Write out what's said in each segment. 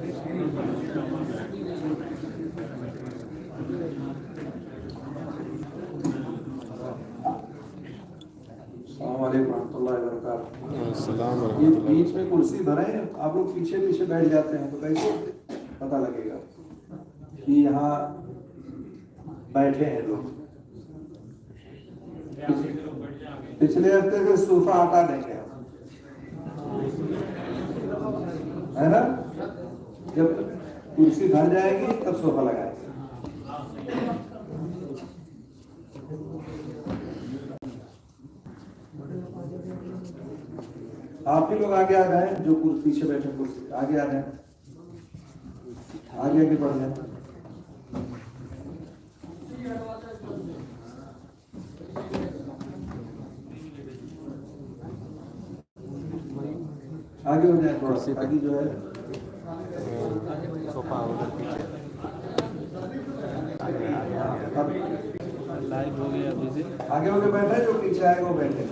السلام علیکم ورحمۃ اللہ وبرکاتہ۔ السلام ورحمۃ یہ اللہ۔ بیچ میں کرسی بھرے ہیں، آپ لوگ پیچھے پیچھے بیٹھ جاتے ہیں تو کیسے پتہ لگے گا کہ یہاں بیٹھے ہیں لوگ؟ پچھلے ہفتے سے صوفہ ہٹا دیں گے ہے نا، جب کرسی بھر جائے گی تب صوفہ لگائیں گے۔ آپ بھی لوگ آگے آ جائیں، جو پیچھے بیٹھے کرسی آگے آ جائیں، آگے آگے بڑھ جائیں۔ آگے ہو جائیں تھوڑا، آگے جو ہے صوفہ ادھر پیچھے لائیو ہو گیا ابھی سے۔ آگے ہو کے بیٹھے، جو پیچھے آئے وہ بیٹھے۔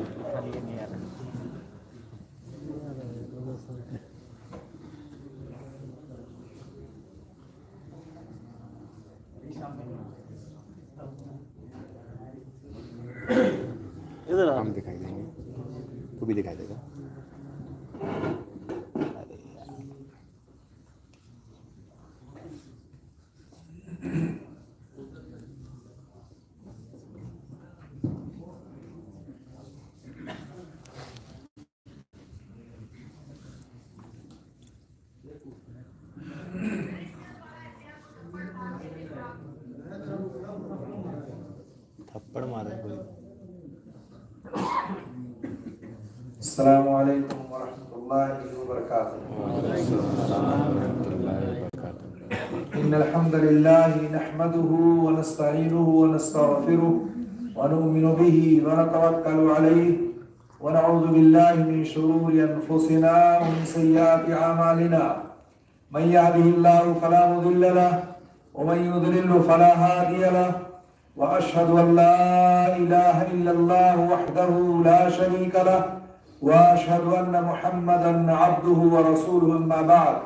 ادھر ہم دکھائی دیں گے، تو بھی دکھائی دے گا۔ تھپڑ مارے کوئی۔ السلام علیکم ورحمۃ اللہ وبرکاتہ۔ ان الحمد لله نحمده ونستعينه ونستغفره ونؤمن به ونتوكل عليه ونعوذ بالله من شرور انفسنا ومن سيئات اعمالنا، من يهده الله فلا مضل له ومن يضلل فلا هادي له، واشهد ان لا اله الا الله وحده لا شريك له، واشهد ان محمدا عبده ورسوله، اما بعد،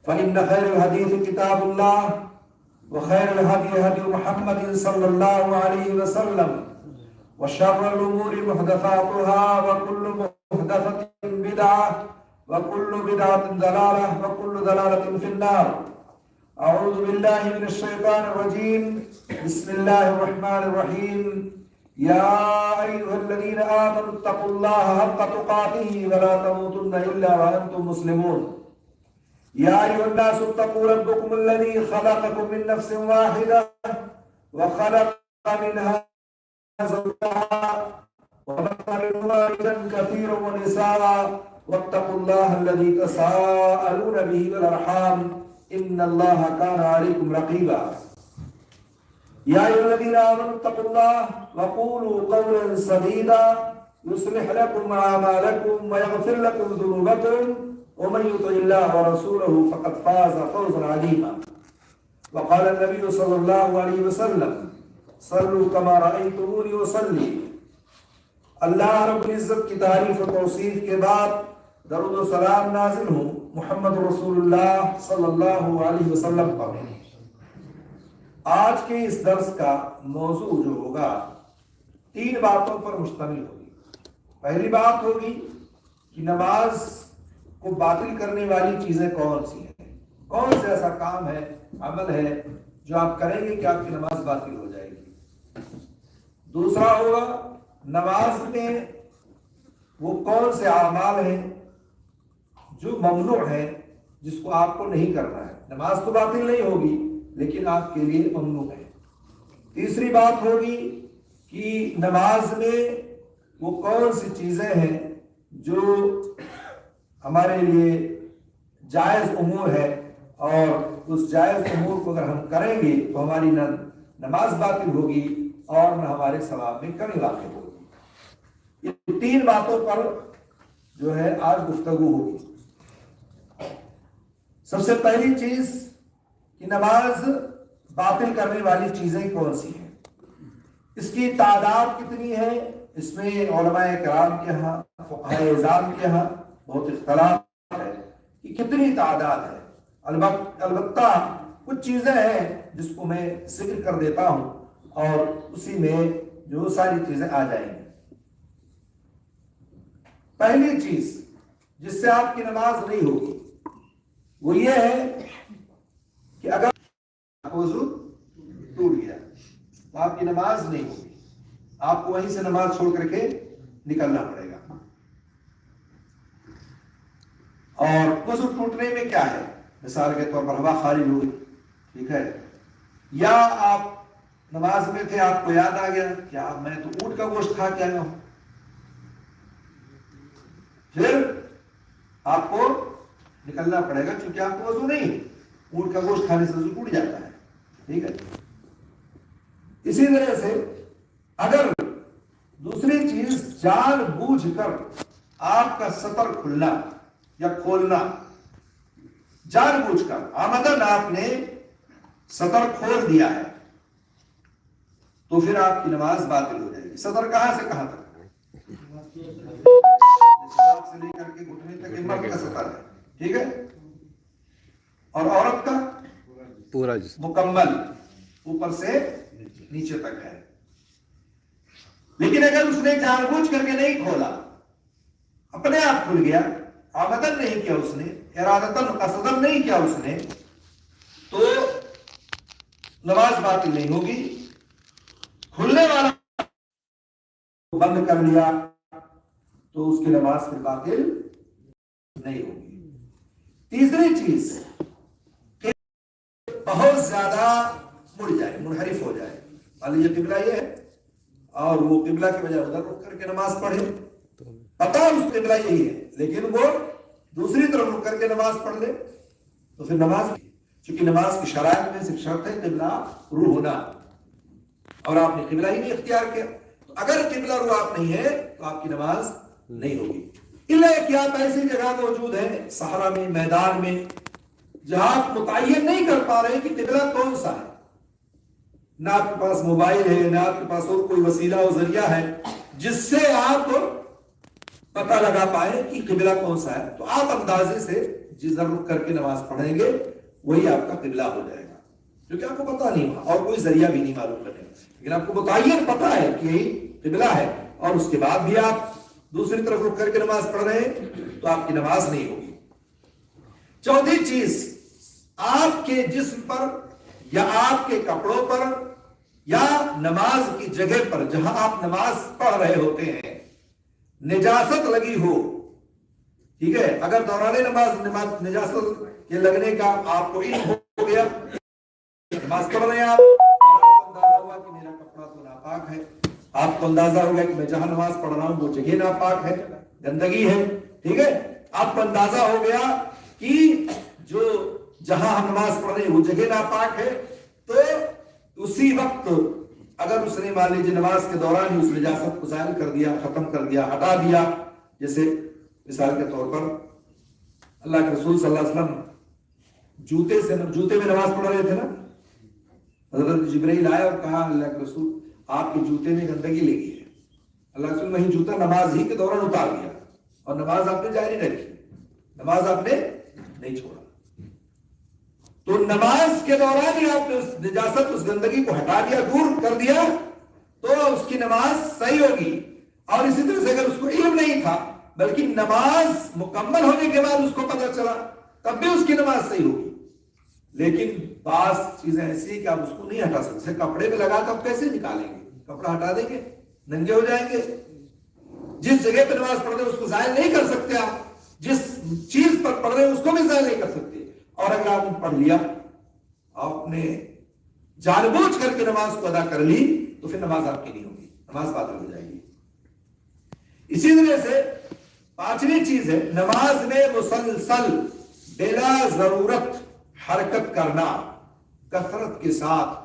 فإن خير الحديث كتاب الله، وخير الهدي هدي محمد صلى الله عليه وسلم، وشر الأمور محدثاتها، وكل محدثة بدعة، وكل بدعة ضلالة، وكل ضلالة في النار۔ أعوذ بالله من الشيطان الرجيم، بسم الله الرحمن الرحيم، يا أيها الذين آمنوا اتقوا الله حق تقاته ولا تموتن إلا وأنتم مسلمون۔ يا أيها الناس اتقوا ربكم الذي خلقكم من نفس واحدة وخلق منها زوجها وبث منهما رجالا كثيرا ونساء واتقوا الله الذي تساءلون به والأرحام إن الله كان عليكم رقيبا۔ يا أيها الذين آمنوا اتقوا الله وقولوا قولا سديدا يصلح لكم أعمالكم ويغفر لكم ذنوبكم، ومن يطع الله ورسوله فقد فاز فوزا عظيما۔ وقال النبي صلى الله عليه وسلم صلوا كما رأيتموني أصلي۔ اللہ رب العزت کی تعریف و توصیف کے بعد درود و سلام نازل ہوں محمد رسول اللہ صلی اللہ علیہ وسلم پر۔ آج کے اس درس کا موضوع جو ہوگا 3 باتوں پر مشتمل ہوگی۔ پہلی بات ہوگی کہ نماز کو باطل کرنے والی چیزیں کون سی ہیں، کون سے ایسا کام ہے، عمل ہے جو آپ کریں گے کہ آپ کی نماز باطل ہو جائے گی۔ دوسرا ہوگا نماز میں وہ کون سے اعمال ہیں جو ممنوع ہیں، جس کو آپ کو نہیں کرنا ہے۔ نماز تو باطل نہیں ہوگی لیکن آپ کے لیے ممنوع ہے۔ تیسری بات ہوگی کہ نماز میں وہ کون سی چیزیں ہیں جو ہمارے لیے جائز امور ہے، اور اس جائز امور کو اگر ہم کریں گے تو ہماری نہ نماز باطل ہوگی اور نہ ہمارے ثواب میں کمی واقع ہوگی۔ یہ 3 باتوں پر جو ہے آج گفتگو ہوگی۔ سب سے پہلی چیز کہ نماز باطل کرنے والی چیزیں کون سی ہیں، اس کی تعداد کتنی ہے، اس میں علماء کرام کے ہاں، فقہائے اعظام کے ہاں بہت اختلاف ہے کہ کتنی تعداد ہے. البتہ کچھ چیزیں ہیں جس کو میں ذکر کر دیتا ہوں اور اسی میں جو ساری چیزیں آ جائیں گی. پہلی چیز جس سے آپ کی نماز نہیں ہوگی وہ یہ ہے کہ اگر وضو ٹوٹ گیا تو آپ کی نماز نہیں ہوگی. آپ کو وہیں سے نماز چھوڑ کر کے نکلنا پڑے گا. اور وضو ٹوٹنے میں کیا ہے؟ مثال کے طور پر ہوا خارج ہوئی، ٹھیک ہے، یا آپ نماز میں تھے، آپ کو یاد آ گیا کہ میں تو اونٹ کا گوشت کھا کے آیا ہوں، پھر آپ کو نکلنا پڑے گا کیونکہ آپ کو وضو نہیں. اونٹ کا گوشت کھانے سے وضو ٹوٹ جاتا ہے، ٹھیک ہے. اسی طرح سے اگر دوسری چیز جان بوجھ کر آپ کا سطر کھلنا یا کھولنا، جان بوجھ کر آمدن آپ نے سطر کھول دیا ہے تو پھر آپ کی نماز باطل ہو جائے گی. سطر کہاں سے کہاں تک؟ سے لے کر کے گھٹنے تک مرد کا سطر ہے، ٹھیک ہے، اور عورت کا پورا مکمل اوپر سے نیچے تک ہے. لیکن اگر اس نے جان بوجھ کر کے نہیں کھولا، اپنے آپ کھل گیا، آمدن نہیں کیا اس نے، ارادتاً قصداً نہیں کیا اس نے، تو نماز باطل نہیں ہوگی. کھلنے والا بند کر لیا تو اس کی نماز پھر باطل نہیں ہوگی. تیسری چیز کہ بہت زیادہ مڑ جائے، منحرف ہو جائے. یہ قبلہ یہ ہے اور وہ قبلہ کی بجائے ادھر رک کر کے نماز پڑھے، پتہ اس قبلہ یہی ہے لیکن وہ دوسری طرف رک کر کے نماز پڑھ لے تو پھر نماز، چونکہ نماز کی شرائط میں صرف شرط ہے قبلہ رو ہونا، اور آپ نے قبلہ ہی نہیں اختیار کیا. تو اگر قبلہ رو آپ نہیں ہے تو آپ کی نماز نہیں ہوگی. اللہ کہ آپ ایسی جگہ موجود ہیں صحرا میں، میدان میں، جہاں آپ متعین نہیں کر پا رہے کہ قبلہ کون سا ہے. نہ آپ کے پاس موبائل ہے، نہ آپ کے پاس اور کوئی وسیلہ و ذریعہ ہے جس سے آپ پتہ لگا پائے کہ قبلہ کون سا ہے. تو آپ اندازے سے جدھر رک کر کے نماز پڑھیں گے وہی آپ کا قبلہ ہو جائے گا، کیونکہ آپ کو پتہ نہیں ہوا اور کوئی ذریعہ بھی نہیں معلوم کرنے کا. لیکن آپ کو متعین پتہ ہے کہ یہی قبلہ ہے اور اس کے بعد بھی آپ دوسری طرف رک کر کے نماز پڑھ رہے ہیں تو آپ کی نماز نہیں ہوگی. چوتھی چیز، آپ کے جسم پر یا آپ کے کپڑوں پر یا نماز کی جگہ پر جہاں آپ نماز پڑھ رہے ہوتے ہیں نجاست لگی ہو، ٹھیک ہے. اگر دوران نماز نجاست کے لگنے کا آپ کو علم ہو گیا، نماز پڑھ رہے ہیں آپ اور آپ کو اندازہ ہوا کہ میرا کپڑا تو ناپاک ہے، آپ کو اندازہ ہو گیا کہ میں جہاں نماز پڑھ رہا ہوں وہ جگہ ناپاک ہے، گندگی ہے، ٹھیک ہے. آپ کو اندازہ ہو گیا کہ جو جہاں ہم نماز پڑھ رہے ہیں وہ جگہ ناپاک ہے، تو اسی وقت اگر اس نے مان لیجیے نماز کے دوران ہی اس نجاست کو زائل کر دیا، ختم کر دیا، ہٹا دیا، جیسے مثال کے طور پر اللہ کے رسول صلی اللہ علیہ وسلم جوتے میں نماز پڑھ رہے تھے نا، حضرت جبرائیل آئے اور کہا اللہ کے رسول آپ کے جوتے میں گندگی لگی ہے. اللہ کے رسول وہی جوتا نماز ہی کے دوران اتار دیا اور نماز آپ نے جاری رکھی، نماز آپ نے نہیں چھوڑا. تو نماز کے دوران ہی آپ نے اس نجاست، اس گندگی کو ہٹا دیا، دور کر دیا، تو اس کی نماز صحیح ہوگی. اور اسی طرح سے اگر اس کو علم نہیں تھا بلکہ نماز مکمل ہونے کے بعد اس کو پتہ چلا تب بھی اس کی نماز صحیح ہوگی. لیکن بعض چیزیں ایسی کہ آپ اس کو نہیں ہٹا سکتے. کپڑے پہ لگا تو آپ کیسے نکالیں گے؟ کپڑا ہٹا دیں گے، ننگے ہو جائیں گے. جس جگہ پہ نماز پڑھ رہے ہیں اس کو ظاہر نہیں کر سکتے، آپ جس چیز پر پڑھ رہے ہیں اس کو بھی ظاہر نہیں کر سکتے. اور اگر آپ نے پڑھ لیا، آپ نے جان بوجھ کر کے نماز کو ادا کر لی تو پھر نماز آپ کی نہیں ہوگی، نماز باطل ہو جائے گی. اسی طرح سے پانچویں چیز ہے نماز میں مسلسل بلا ضرورت حرکت کرنا. کثرت کے ساتھ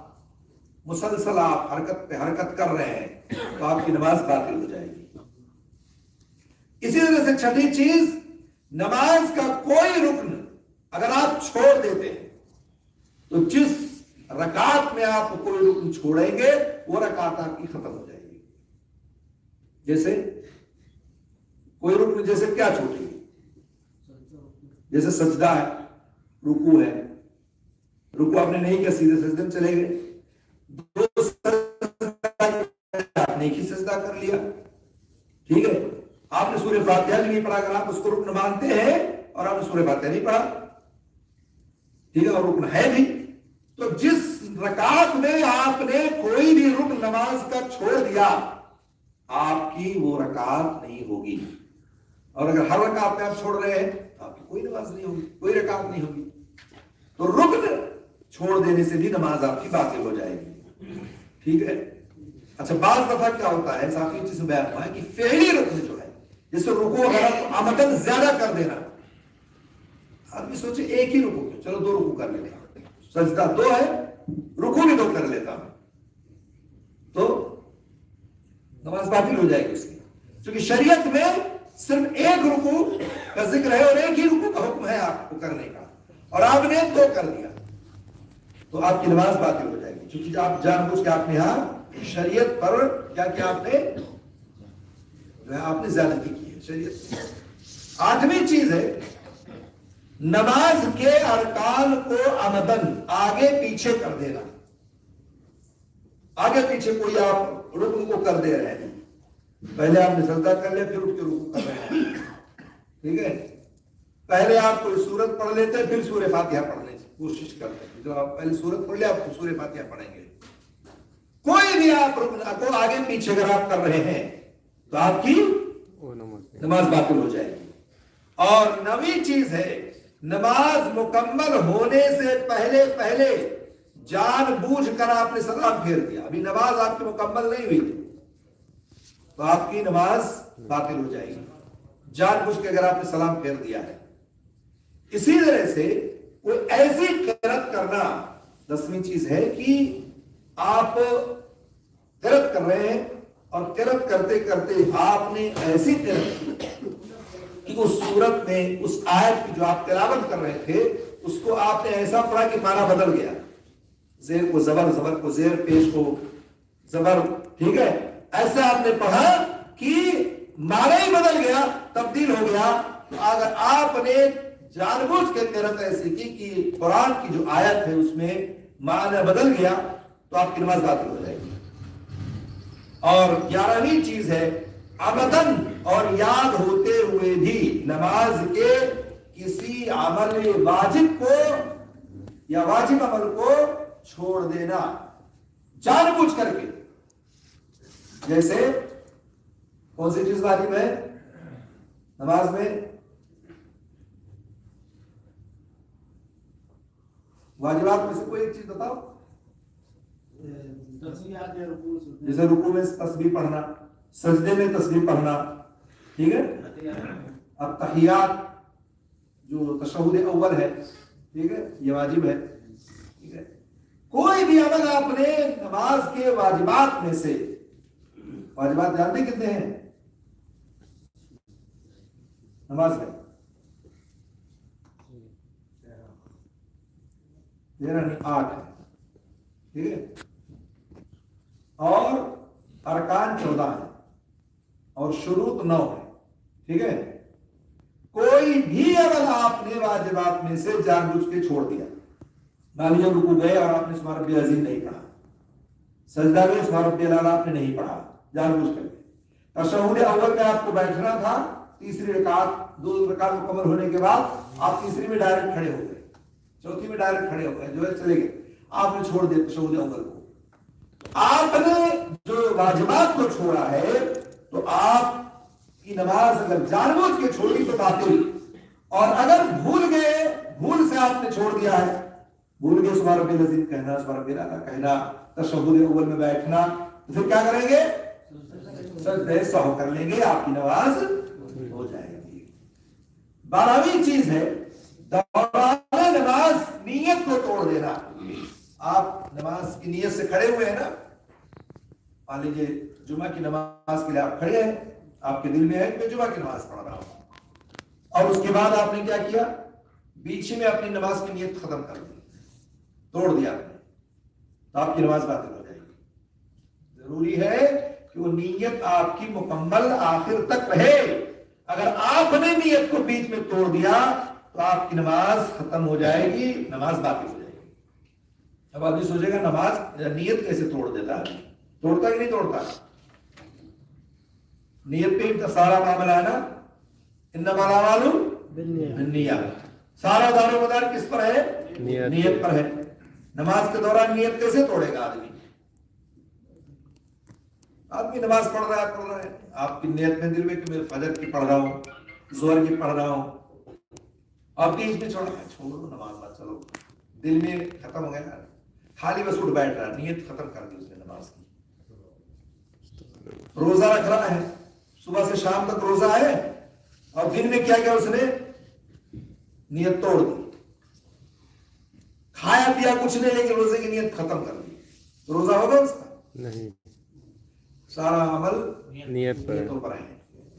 مسلسل آپ حرکت پہ حرکت کر رہے ہیں تو آپ کی نماز باطل ہو جائے گی. اسی طرح سے چھٹی چیز، نماز کا کوئی رکن اگر آپ چھوڑ دیتے ہیں تو جس رکعت میں آپ کوئی رکن چھوڑیں گے وہ رکعت آپ کی ختم ہو جائے گی. جیسے کوئی رکن، جیسے کیا چھوٹے گی؟ جیسے سجدہ ہے، رکوع ہے، رکوع آپ نے نہیں کیا، سیدھے سجدے میں چلے گئے، دو سجدہ آپ نے ایک ہی سجدہ کر لیا، ٹھیک ہے، آپ نے سورہ فاتحہ بھی نہیں پڑھا، اگر آپ اس کو رکن مانتے ہیں اور آپ نے سورہ فاتحہ نہیں پڑھا، ٹھیک ہے، اور رکن ہے بھی، تو جس رکعت میں آپ نے کوئی بھی رکن نماز کا چھوڑ دیا آپ کی وہ رکعت نہیں ہوگی، اور اگر ہر رکعت میں آپ چھوڑ رہے ہیں تو آپ کی کوئی نماز نہیں ہوگی، کوئی رکعت نہیں ہوگی، تو رکن چھوڑ دینے سے بھی نماز آپ کی باطل ہو جائے گی، ٹھیک ہے۔ اچھا، بعض دفعہ کیا ہوتا ہے، صاحب یہ چیز بیان ہوا ہے کہ فعلی رکن جو ہے، جس سے رکوع وغیرہ عمدن زیادہ کر دینا، آدمی سوچے ایک ہی رکوع کیوں، چلو دو رکوع کر لیتا ہوں، سجدہ دو ہے، رکوع بھی دو کر لیتا ہوں، تو نماز باطل ہو جائے گی اس کی، کیونکہ شریعت میں صرف ایک رکوع کا ذکر ہے اور ایک ہی رکوع کا حکم ہے آپ کو کرنے کا، اور آپ نے دو کر دیا تو آپ کی نماز باطل ہو جائے گی، کیونکہ آپ جان بوجھ کے آپ نے یہاں شریعت پر کیا کیا، آپ نے جو ہے آپ نے زیادتی کی ہے شریعت۔ آٹھویں چیز ہے نماز کے ارکان کو عمدن آگے پیچھے کر دینا، آگے پیچھے کوئی آپ رکن کو کر دے رہے ہیں، پہلے آپ نے سجدہ کر لیا پھر اٹھ کے رکوع کر رہے ہیں، ٹھیک ہے، پہلے آپ کوئی سورت پڑھ لیتے ہیں پھر سورہ فاتحہ پڑھنے کی کوشش کرتے ہیں، جو آپ پہلے سورت پڑھ لیا آپ تو سورہ فاتحہ پڑھیں گے، کوئی بھی آپ رکن کو آگے پیچھے اگر آپ کر رہے ہیں تو آپ کی نماز باطل ہو جائے گی۔ اور نویں چیز ہے نماز مکمل ہونے سے پہلے پہلے جان بوجھ کر آپ نے سلام پھیر دیا، ابھی نماز آپ کی مکمل نہیں ہوئی تو آپ کی نماز باطل ہو جائے گی، جان بوجھ کے اگر آپ نے سلام پھیر دیا ہے۔ اسی طرح سے کوئی ایسی قرات کرنا، 10ویں چیز ہے کہ آپ قرات کر رہے ہیں اور قرات کرتے کرتے آپ نے ایسی قرات کی کہ اس صورت میں اس آیت کی جو آپ تلاوت کر رہے تھے اس کو آپ نے ایسا پڑھا کہ معنی بدل گیا، زیر کو زبر، زبر کو زیر، پیش کو زبر، ٹھیک ہے، ایسا آپ نے پڑھا کہ معنی ہی بدل گیا، تبدیل ہو گیا، تو اگر آپ نے جان بوجھ کے قرات ایسی کی کہ قرآن کی جو آیت ہے اس میں معنی بدل گیا تو آپ کی نماز باطل ہو جائے گی۔ اور 11ویں چیز ہے عمدن اور یاد ہوتے ہوئے بھی نماز کے کسی عمل واجب کو یا واجب عمل کو چھوڑ دینا جان بوجھ کر کے، جیسے کون سی چیز واجب ہے نماز میں؟ واجبات میں سے کوئی ایک چیز بتاؤ، جیسے رکوع میں تسبیح پڑھنا، سجدے میں تسبیح پڑھنا، ٹھیک ہے، اب تحیات جو تشہد اول ہے، ٹھیک ہے، یہ واجب ہے، ٹھیک ہے، کوئی بھی عمل آپ نے نماز کے واجبات میں سے، واجبات جانتے کتنے ہیں نماز میں؟ 13 نہیں 8 ہے، ٹھیک ہے، اور ارکان 14 ہے اور شروط 9 ہے، ٹھیک ہے، کوئی بھی عمل آپ نے واجبات میں سے جان بوجھ کے چھوڑ دیا، مان لیجیے رکوع گئے اور آپ نے سبحان ربی العظیم نہیں پڑھا، سجدہ میں سبحان ربی الاعلی آپ نے نہیں پڑھا جان بوجھ کر، تشہد اول میں آپ کو بیٹھنا تھا، تیسری رکعت 2 رکعت مکمل ہونے کے بعد آپ تیسری میں ڈائریکٹ کھڑے ہو گئے، چوتھی میں ڈائریکٹ کھڑے ہو گئے، جو ہے چلے گئے، آپ نے چھوڑ دیا تشہد اول کو، آپ نے جو واجبات کو چھوڑا ہے تو آپ کی نماز اگر جان بوجھ کے چھوڑی تو باطل، اور اگر بھول گئے، بھول سے آپ نے چھوڑ دیا ہے، بھول گئے سبحان ربی العظیم کہنا، سبحان ربی الاعلی کہنا، تشہد اول میں بیٹھنا، تو پھر کیا کریں گے؟ سجدہ سہو کر لیں گے، آپ کی نماز ہو جائے گی۔ 12ویں چیز ہے دوران نماز نیت کو توڑ دینا، آپ نماز کی نیت سے کھڑے ہوئے ہیں نا، مان لیجیے جمعہ کی نماز کے لیے آپ کھڑے ہیں، آپ کے دل میں ہے کہ میں جمعہ کی نماز پڑھ رہا ہوں، اور اس کے بعد آپ نے کیا کیا؟ بیچ میں اپنی نماز کی نیت ختم کر دی، توڑ دیا آپ نے، تو آپ کی نماز باطل ہو جائے گی۔ ضروری ہے کہ وہ نیت آپ کی مکمل آخر تک رہے، اگر آپ نے نیت کو بیچ میں توڑ دیا تو آپ کی نماز ختم ہو جائے گی، نماز باقی ہو جائے گی۔ اب آدمی سوچے گا نماز نیت کیسے توڑ دیتا ہے، توڑتا کہ نہیں توڑتا؟ نیت پہ ہی سارا معاملہ ہے نا، انما الاعمال بالنیات، سارا دار و مدار کس پر ہے؟ نیت پر ہے۔ نماز کے دوران نیت کیسے توڑے گا آدمی؟ آدمی نماز پڑھ رہا ہے، آپ کی نیت میں دل میں کہ میں فجر کی پڑھ رہا ہوں، ظہر کی پڑھ رہا ہوں، اور بیچ میں چھوڑو نماز نہ، چلو دل میں ختم ہو گیا نا، خالی بس اٹھ بیٹھ رہا، نیت ختم کر دی اس نے نماز کی۔ روزہ رکھ رہا ہے، صبح سے شام تک روزہ ہے، اور دن میں کیا کیا اس نے؟ نیت توڑ دی، کھایا پیا کچھ نہیں لیکن روزے کی نیت ختم کر دی، تو روزہ ہوگا اس کا؟ نہیں، سارا عمل نیتوں پر ہے۔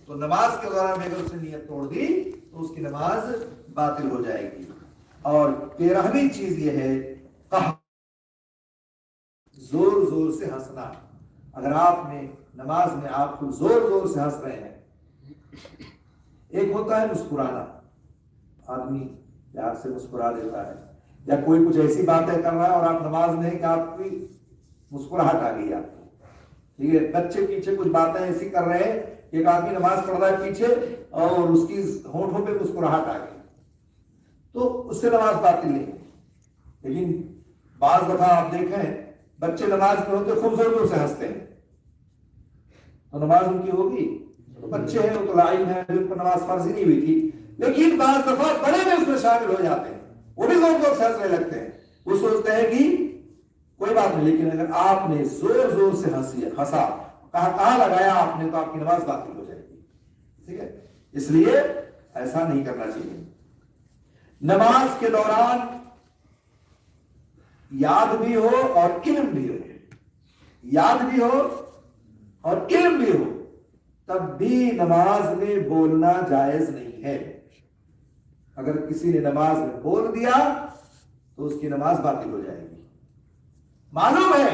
تو نماز کے دوران میں اگر اس نے نیت توڑ دی تو اس کی نماز باطل ہو جائے گی۔ اور 13ویں چیز یہ ہے قہر، زور زور سے ہنسنا۔ اگر آپ نے نماز میں آپ کو زور زور سے ہنس رہے ہیں، ایک ہوتا ہے مسکرانا، آدمی پیار سے مسکرا دیتا ہے، یا کوئی کچھ ایسی باتیں کر رہا ہے اور آپ نماز میں کہ آپ کی مسکراہٹ آ گئی آپ کو، ٹھیک ہے، بچے پیچھے کچھ باتیں ایسی کر رہے ہیں، ایک آدمی نماز پڑھ رہا ہے پیچھے اور اس کی ہونٹوں پہ مسکراہٹ آ گئی، تو اس سے نماز باطل نہیں ہے۔ لیکن بعض دفعہ آپ دیکھیں بچے نماز میں ہوتے خوب زور زور سے ہنستے ہیں، تو نماز ان کی ہوگی؟ تو بچے ہیں، وہ تو لائن ہے، جن پر نماز فرض ہی نہیں ہوئی تھی۔ لیکن بعض دفعہ بڑے بھی اس میں شامل ہو جاتے ہیں، وہ بھی زور زور سے ہنسنے لگتے ہیں، وہ سوچتے ہیں کہ کوئی بات نہیں، لیکن اگر آپ نے زور زور سے ہنسا، کہاں لگایا آپ نے، تو آپ کی نماز باطل ہو جائے گی، ٹھیک ہے؟ اس لیے ایسا نہیں کرنا چاہیے۔ نماز کے دوران یاد بھی ہو اور علم بھی ہو، یاد بھی ہو اور علم بھی ہو، تب بھی نماز میں بولنا جائز نہیں ہے۔ اگر کسی نے نماز میں بول دیا تو اس کی نماز باطل ہو جائے گی۔ معلوم ہے،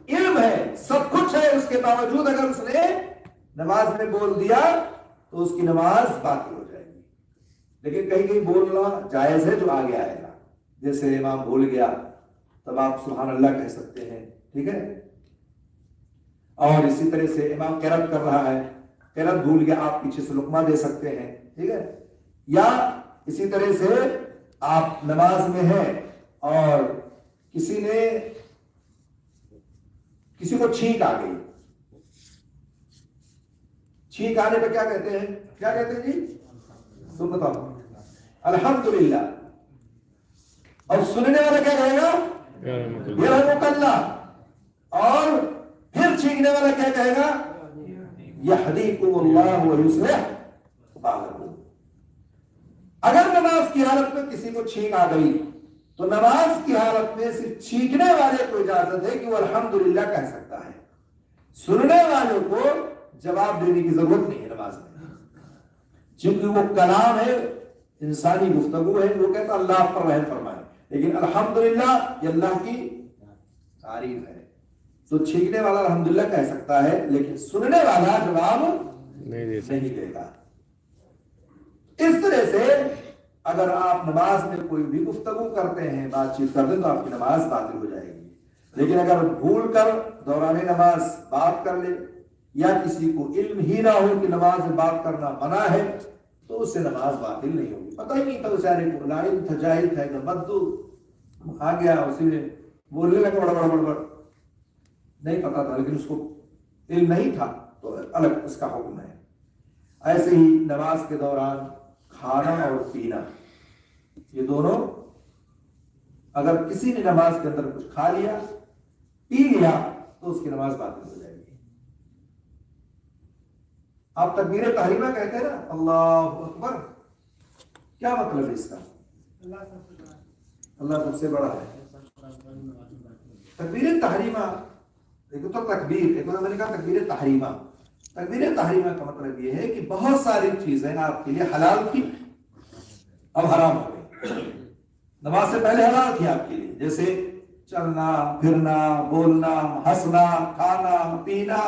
علم ہے، سب کچھ ہے، اس کے باوجود اگر اس نے نماز میں بول دیا تو اس کی نماز باطل ہو جائے گی۔ لیکن کہیں کہیں بولنا جائز ہے، جو آگے آئے گا، جیسے امام بھول گیا تب آپ سبحان اللہ کہہ سکتے ہیں، ٹھیک ہے؟ اور اسی طرح سے امام قرأت کر رہا ہے، قرأت بھول گیا، آپ پیچھے سے لقمہ دے سکتے ہیں، ٹھیک ہے؟ یا اسی طرح سے آپ نماز میں ہیں اور کسی کو چھینک آ گئی، چھینک آنے پہ کیا کہتے ہیں؟ کیا کہتے ہیں جی؟ تم بتاؤ۔ الحمدللہ۔ اور سننے والا کیا کہے گا؟ یرحمک اللہ۔ اور پھر چھینکنے والا کیا کہے گا؟ یہدیکم اللہ ویصلح بالکم۔ اگر نماز کی حالت میں کسی کو چھینک آ گئی تو نماز کی حالت میں صرف چھینکنے والے کو اجازت ہے کہ وہ الحمدللہ کہہ سکتا ہے، سننے والوں کو جواب دینے کی ضرورت نہیں ہے نماز میں، چونکہ وہ کلام ہے، انسانی گفتگو ہے، وہ کہتا اللہ پر رحم فرمائے، لیکن الحمدللہ یہ اللہ کی تعریف ہے، تو چھینکنے والا الحمدللہ کہہ سکتا ہے لیکن سننے والا جواب نہیں دے گا۔ اس طرح سے اگر آپ نماز میں کوئی بھی گفتگو کرتے ہیں، بات چیت کرتے ہیں، تو آپ کی نماز باطل ہو جائے گی۔ لیکن اگر بھول کر دوران نماز بات کر لے یا کسی کو علم ہی نہ ہو کہ نماز میں بات کرنا منع ہے تو اس سے نماز باطل نہیں ہوگی۔ پتہ ہی نہیں تھا بیچارے کو، لا علم تھا، جاہل تھا، ایک بدو آ گیا، اسی میں بولنے لگا بڑا نہیں پتا تھا، لیکن اس کو علم نہیں تھا تو الگ اس کا حکم ہے۔ ایسے ہی نماز کے دوران کھانا اور پینا، یہ دونوں، اگر کسی نے نماز کے اندر کچھ کھا لیا پی لیا تو اس کی نماز باطل ہو جائے گی۔ آپ تکبیر تحریمہ کہتے ہیں نا، اللہ اکبر، کیا مطلب ہے اس کا؟ اللہ سب سے بڑا ہے۔ تکبیر تحریمہ، ایک تو تکبیر، ایک تو میں نے کہا تکبیر تحریمہ۔ تکبیر تحریمہ کا مطلب یہ ہے کہ بہت ساری چیزیں آپ کے لیے حلال تھی اب حرام ہو گئی، نماز سے پہلے حلال تھی آپ کے لیے، جیسے چلنا پھرنا، بولنا، ہنسنا، کھانا پینا،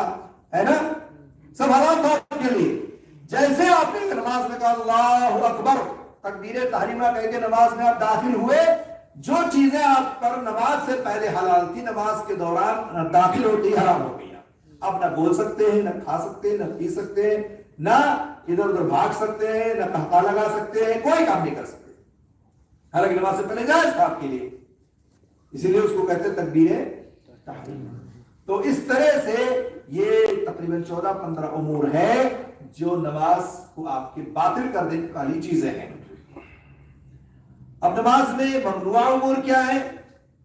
ہے نا، سب حلال تھا آپ کے لیے۔ جیسے آپ نے نماز میں کہا اللہ اکبر تکبیر تحریمہ کہہ کے نماز میں آپ داخل ہوئے، جو چیزیں آپ پر نماز سے پہلے حلال تھی نماز کے دوران داخل ہوتی حرام ہو گئی. آپ نہ بول سکتے ہیں، نہ کھا سکتے ہیں، نہ پی سکتے ہیں، نہ ادھر ادھر بھاگ سکتے ہیں، نہ قہقہ لگا سکتے ہیں، کوئی کام نہیں کر سکتے. حالانکہ نماز سے پہلے جائز تھا آپ کے لیے، اسی لیے اس کو کہتے ہیں تکبیر تحریم. تو اس طرح سے یہ تقریباً 14-15 امور ہے جو نماز کو آپ کے باطل کر دینے والی چیزیں ہیں. اب نماز میں ممنوع امور کیا ہے؟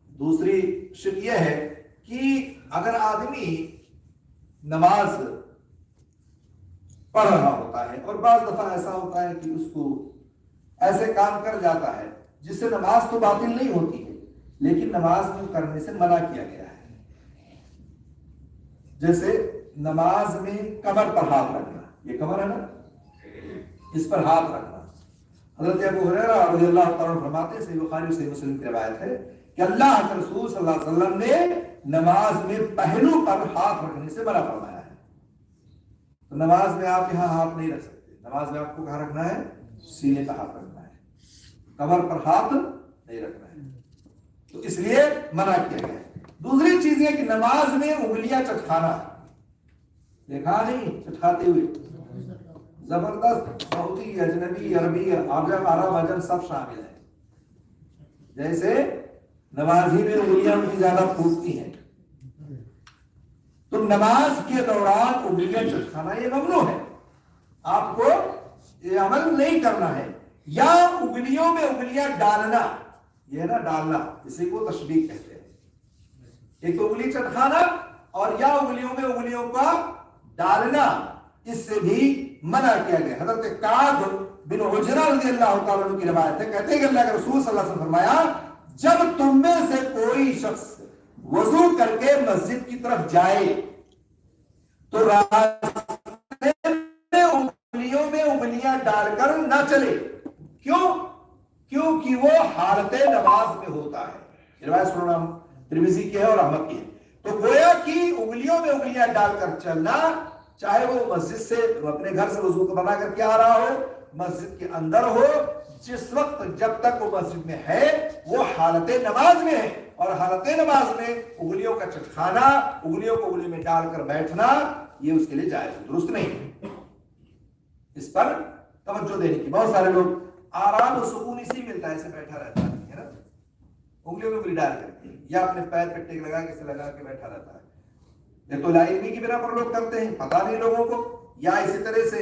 دوسری شک یہ ہے کہ اگر آدمی نماز پڑھ رہا ہوتا ہے اور بعض دفعہ ایسا ہوتا ہے کہ اس کو ایسے کام کر جاتا ہے جس سے نماز تو باطل نہیں ہوتی ہے لیکن نماز میں کرنے سے منع کیا گیا ہے. جیسے نماز میں کمر پر ہاتھ رکھنا، یہ کمر ہے نا، اس پر ہاتھ رکھنا. حضرت ابو ہریرہ رضی اللہ تعالیٰ عنہ فرماتے ہیں، صحیح بخاری صحیح مسلم کی روایت ہے کہ اللہ کے رسول صلی اللہ علیہ وسلم نے نماز میں پہلو پر ہاتھ رکھنے سے منع فرمایا ہے. تو نماز میں آپ یہاں ہاتھ نہیں رکھ سکتے. نماز میں آپ کو کہاں رکھنا ہے؟ سینے پر ہاتھ رکھنا ہے، کمر پر ہاتھ نہیں رکھنا ہے. تو اس لیے منع کیا گیا ہے. دوسری چیز یہ کہ نماز میں انگلیاں چٹکانا، دیکھا نہیں چٹکاتے ہوئے، زبردست، سعودی، اجنبی، عربی، عجم، عرب، عجم سب شامل ہیں. جیسے نمازی میں انگلیاں ان کی زیادہ پھوٹتی ہیں، تو نماز کے دوران انگلیاں چٹکانا یہ ممنوع ہے. آپ کو یہ عمل نہیں کرنا ہے. یا انگلیوں میں انگلیاں ڈالنا، یہ نا ڈالنا، اسی کو تشبیہ کہتے ہیں. ایک تو انگلی چٹکانا اور یا انگلیوں میں انگلیوں کا ڈالنا، اس سے بھی منع کیا گیا. حضرت کعب بن عجرہ رضی اللہ تعالیٰ عنہ کی روایت ہے، کہتے ہیں کہ اللہ کے رسول صلی اللہ علیہ وسلم فرمایا، جب تم میں سے کوئی شخص وضو کر کے مسجد کی طرف جائے تو راستے میں انگلیوں میں انگلیاں ڈال کر نہ چلے. کیوں؟ کیونکہ وہ حالت نماز میں ہوتا ہے. یہ روایت سنن ترمذی کی ہے اور احمد کی ہے. تو گویا کہ انگلیوں میں انگلیاں ڈال کر چلنا، چاہے وہ مسجد سے اپنے گھر سے وضو کو بنا کر کے آ رہا ہو، مسجد کے اندر ہو، جس وقت جب تک وہ مسجد میں ہے وہ حالت نماز میں ہے. اور حالت نماز میں انگلیوں کا چٹکانا، انگلیوں کو انگلی میں ڈال کر بیٹھنا، یہ اس کے لیے جائز درست نہیں. اس پر توجہ دینے کی. بہت سارے لوگ آرام و سکون اسی ملتا ہے، ایسے بیٹھا رہتا ہے نا، انگلیوں میں انگلی ڈال کر یا اپنے پیر پہ ٹیک لگا کے لگا کے بیٹھا رہتا ہے. یہ تو لا علمی کی بنا پر لوگ کرتے ہیں، پتہ نہیں لوگوں کو، یا اسی طرح سے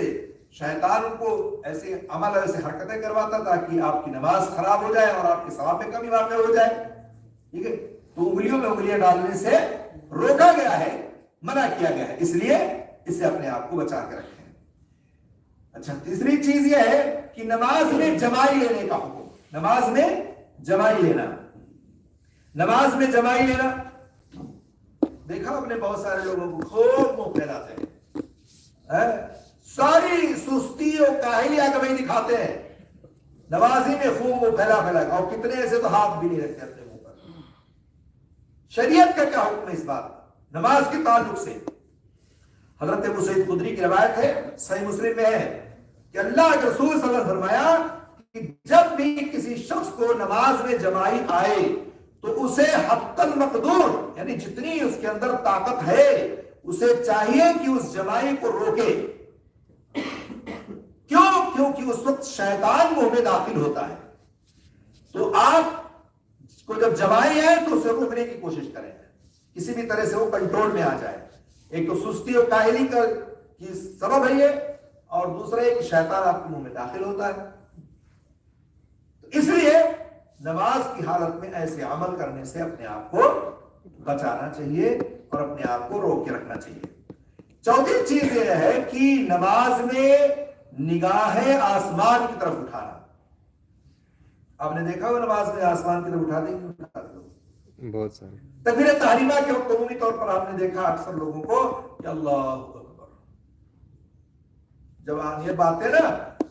شیطان ان کو ایسے عمل ایسے حرکتیں کرواتا تاکہ آپ کی نماز خراب ہو جائے اور آپ کے ثواب میں کمی واقع ہو جائے. ٹھیک ہے، تو انگلیوں میں انگلیاں ڈالنے سے روکا گیا ہے، منع کیا گیا ہے، اس لیے اس سے اپنے آپ کو بچا کے رکھیں. اچھا، تیسری چیز یہ ہے کہ نماز میں جمائی لینے کا حکم. نماز میں جمائی لینا، نماز میں جمائی لینا، دیکھا آپ نے بہت سارے لوگوں کو خوب منہ پھیلاتے ہیں، ساری سستی اور کاہلی آ کے دکھاتے ہیں نمازی میں، خوب منہ پھیلا پھیلا، اور کتنے ایسے تو ہاتھ بھی نہیں رکھتے اپنے منہ پر. شریعت کا کیا حکم ہے اس بات نماز کے تعلق سے؟ حضرت ابو سعید خدری کی روایت ہے، صحیح مسلم میں ہے کہ اللہ کے رسول صلی اللہ علیہ وسلم فرمایا کہ جب بھی کسی شخص کو نماز میں جمائی آئے تو اسے حق المقدور، یعنی جتنی اس کے اندر طاقت ہے، اسے چاہیے کہ اس جمائی کو روکے. کیوں؟ کیونکہ اس وقت شیطان منہ میں داخل ہوتا ہے. تو آپ کو جب جمائی ہے تو اسے روکنے کی کوشش کریں، کسی بھی طرح سے وہ کنٹرول میں آ جائے. ایک تو سستی اور کاہلی کا سبب ہے یہ، اور دوسرا ہے کہ شیطان آپ کے منہ میں داخل ہوتا ہے. اس لیے نماز کی حالت میں ایسے عمل کرنے سے اپنے آپ کو بچانا چاہیے اور اپنے آپ کو روک کے رکھنا چاہیے. چوتھی چیز یہ ہے کہ نماز میں نگاہیں آسمان کی طرف اٹھانا. آپ نے دیکھا ہو نماز میں آسمان کی طرف اٹھاتے ہیں بہت سارے. تکبیر تحریمہ کے وقت عمومی طور پر آپ نے دیکھا اکثر لوگوں کو کہ اللہ اکبر، جب یہ باتیں نا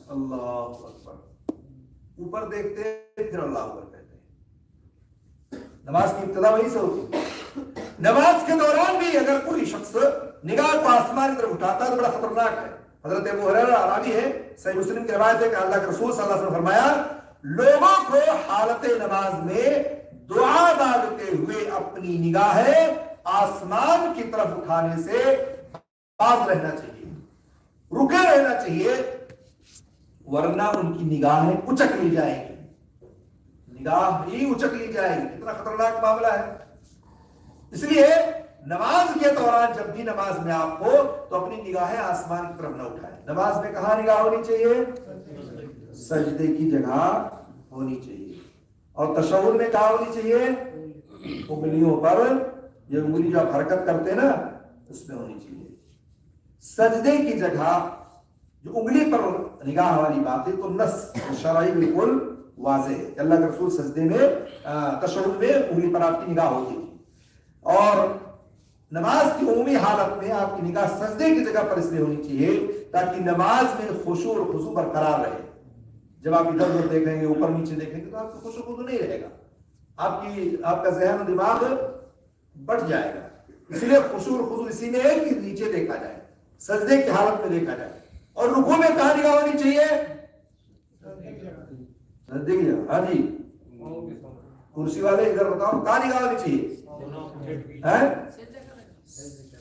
اللہ اکبر، اوپر دیکھتے ہیں پھر اللہ اکبر کہتے ہیں. نماز کی ابتدا وہی سے ہوتی ہے. نماز کے دوران بھی اگر کوئی شخص نگاہ کو آسمان کی طرف اٹھاتا ہے تو بڑا خطرناک ہے. حضرت ابو ہریرہ راوی ہے، صحیح مسلم کی روایت ہے کہ اللہ کے رسول صلی اللہ علیہ وسلم نے فرمایا لوگوں کو حالت نماز میں دعا مانگتے ہوئے اپنی نگاہیں آسمان کی طرف اٹھانے سے باز رہنا چاہیے، رکے رہنا چاہیے، ورنہ ان کی نگاہیں اچک لی جائیں گی، نگاہ ہی اچک لی جائے گی۔ کتنا خطرناک معاملہ ہے۔ اس لیے نماز کے دوران جب بھی نماز میں آپ ہو تو اپنی نگاہیں آسمان کی طرف نہ اٹھائیں۔ نماز میں کہاں نگاہ ہونی چاہیے؟ سجدے کی جگہ ہونی چاہیے۔ اور تشہد میں کہاں ہونی چاہیے؟ انگلیوں پر، یہ انگلی جو آپ حرکت کرتے ہیں نا اس میں ہونی چاہیے۔ سجدے کی جگہ جو انگلی پر نگاہ والی بات ہے تو نص شرعی بالکل واضح ہے کہ اللہ کے رسول سجدے میں تشہد میں انگلی پر آپ کی نگاہ ہوتی تھی، اور نماز کی عمومی حالت میں آپ کی نگاہ سجدے کی جگہ پر اس لیے ہونی چاہیے تاکہ نماز میں خشوع اور خضوع برقرار رہے۔ جب آپ ادھر ادھر دیکھیں گے، اوپر نیچے دیکھیں گے تو آپ کو خشوع خضوع نہیں رہے گا، آپ کا ذہن و دماغ بٹ جائے گا۔ اس لیے خشوع اور خضوع اسی میں ہے کہ نیچے دیکھا جائے، سجدے کی حالت میں دیکھا جائے۔ اور رکوع میں کہاں نگاہ ہونی چاہیے؟ سجدے کی جگہ۔ ہاں جی کرسی والے ادھر بتاؤ، کہاں نگاہ ہونی چاہیے؟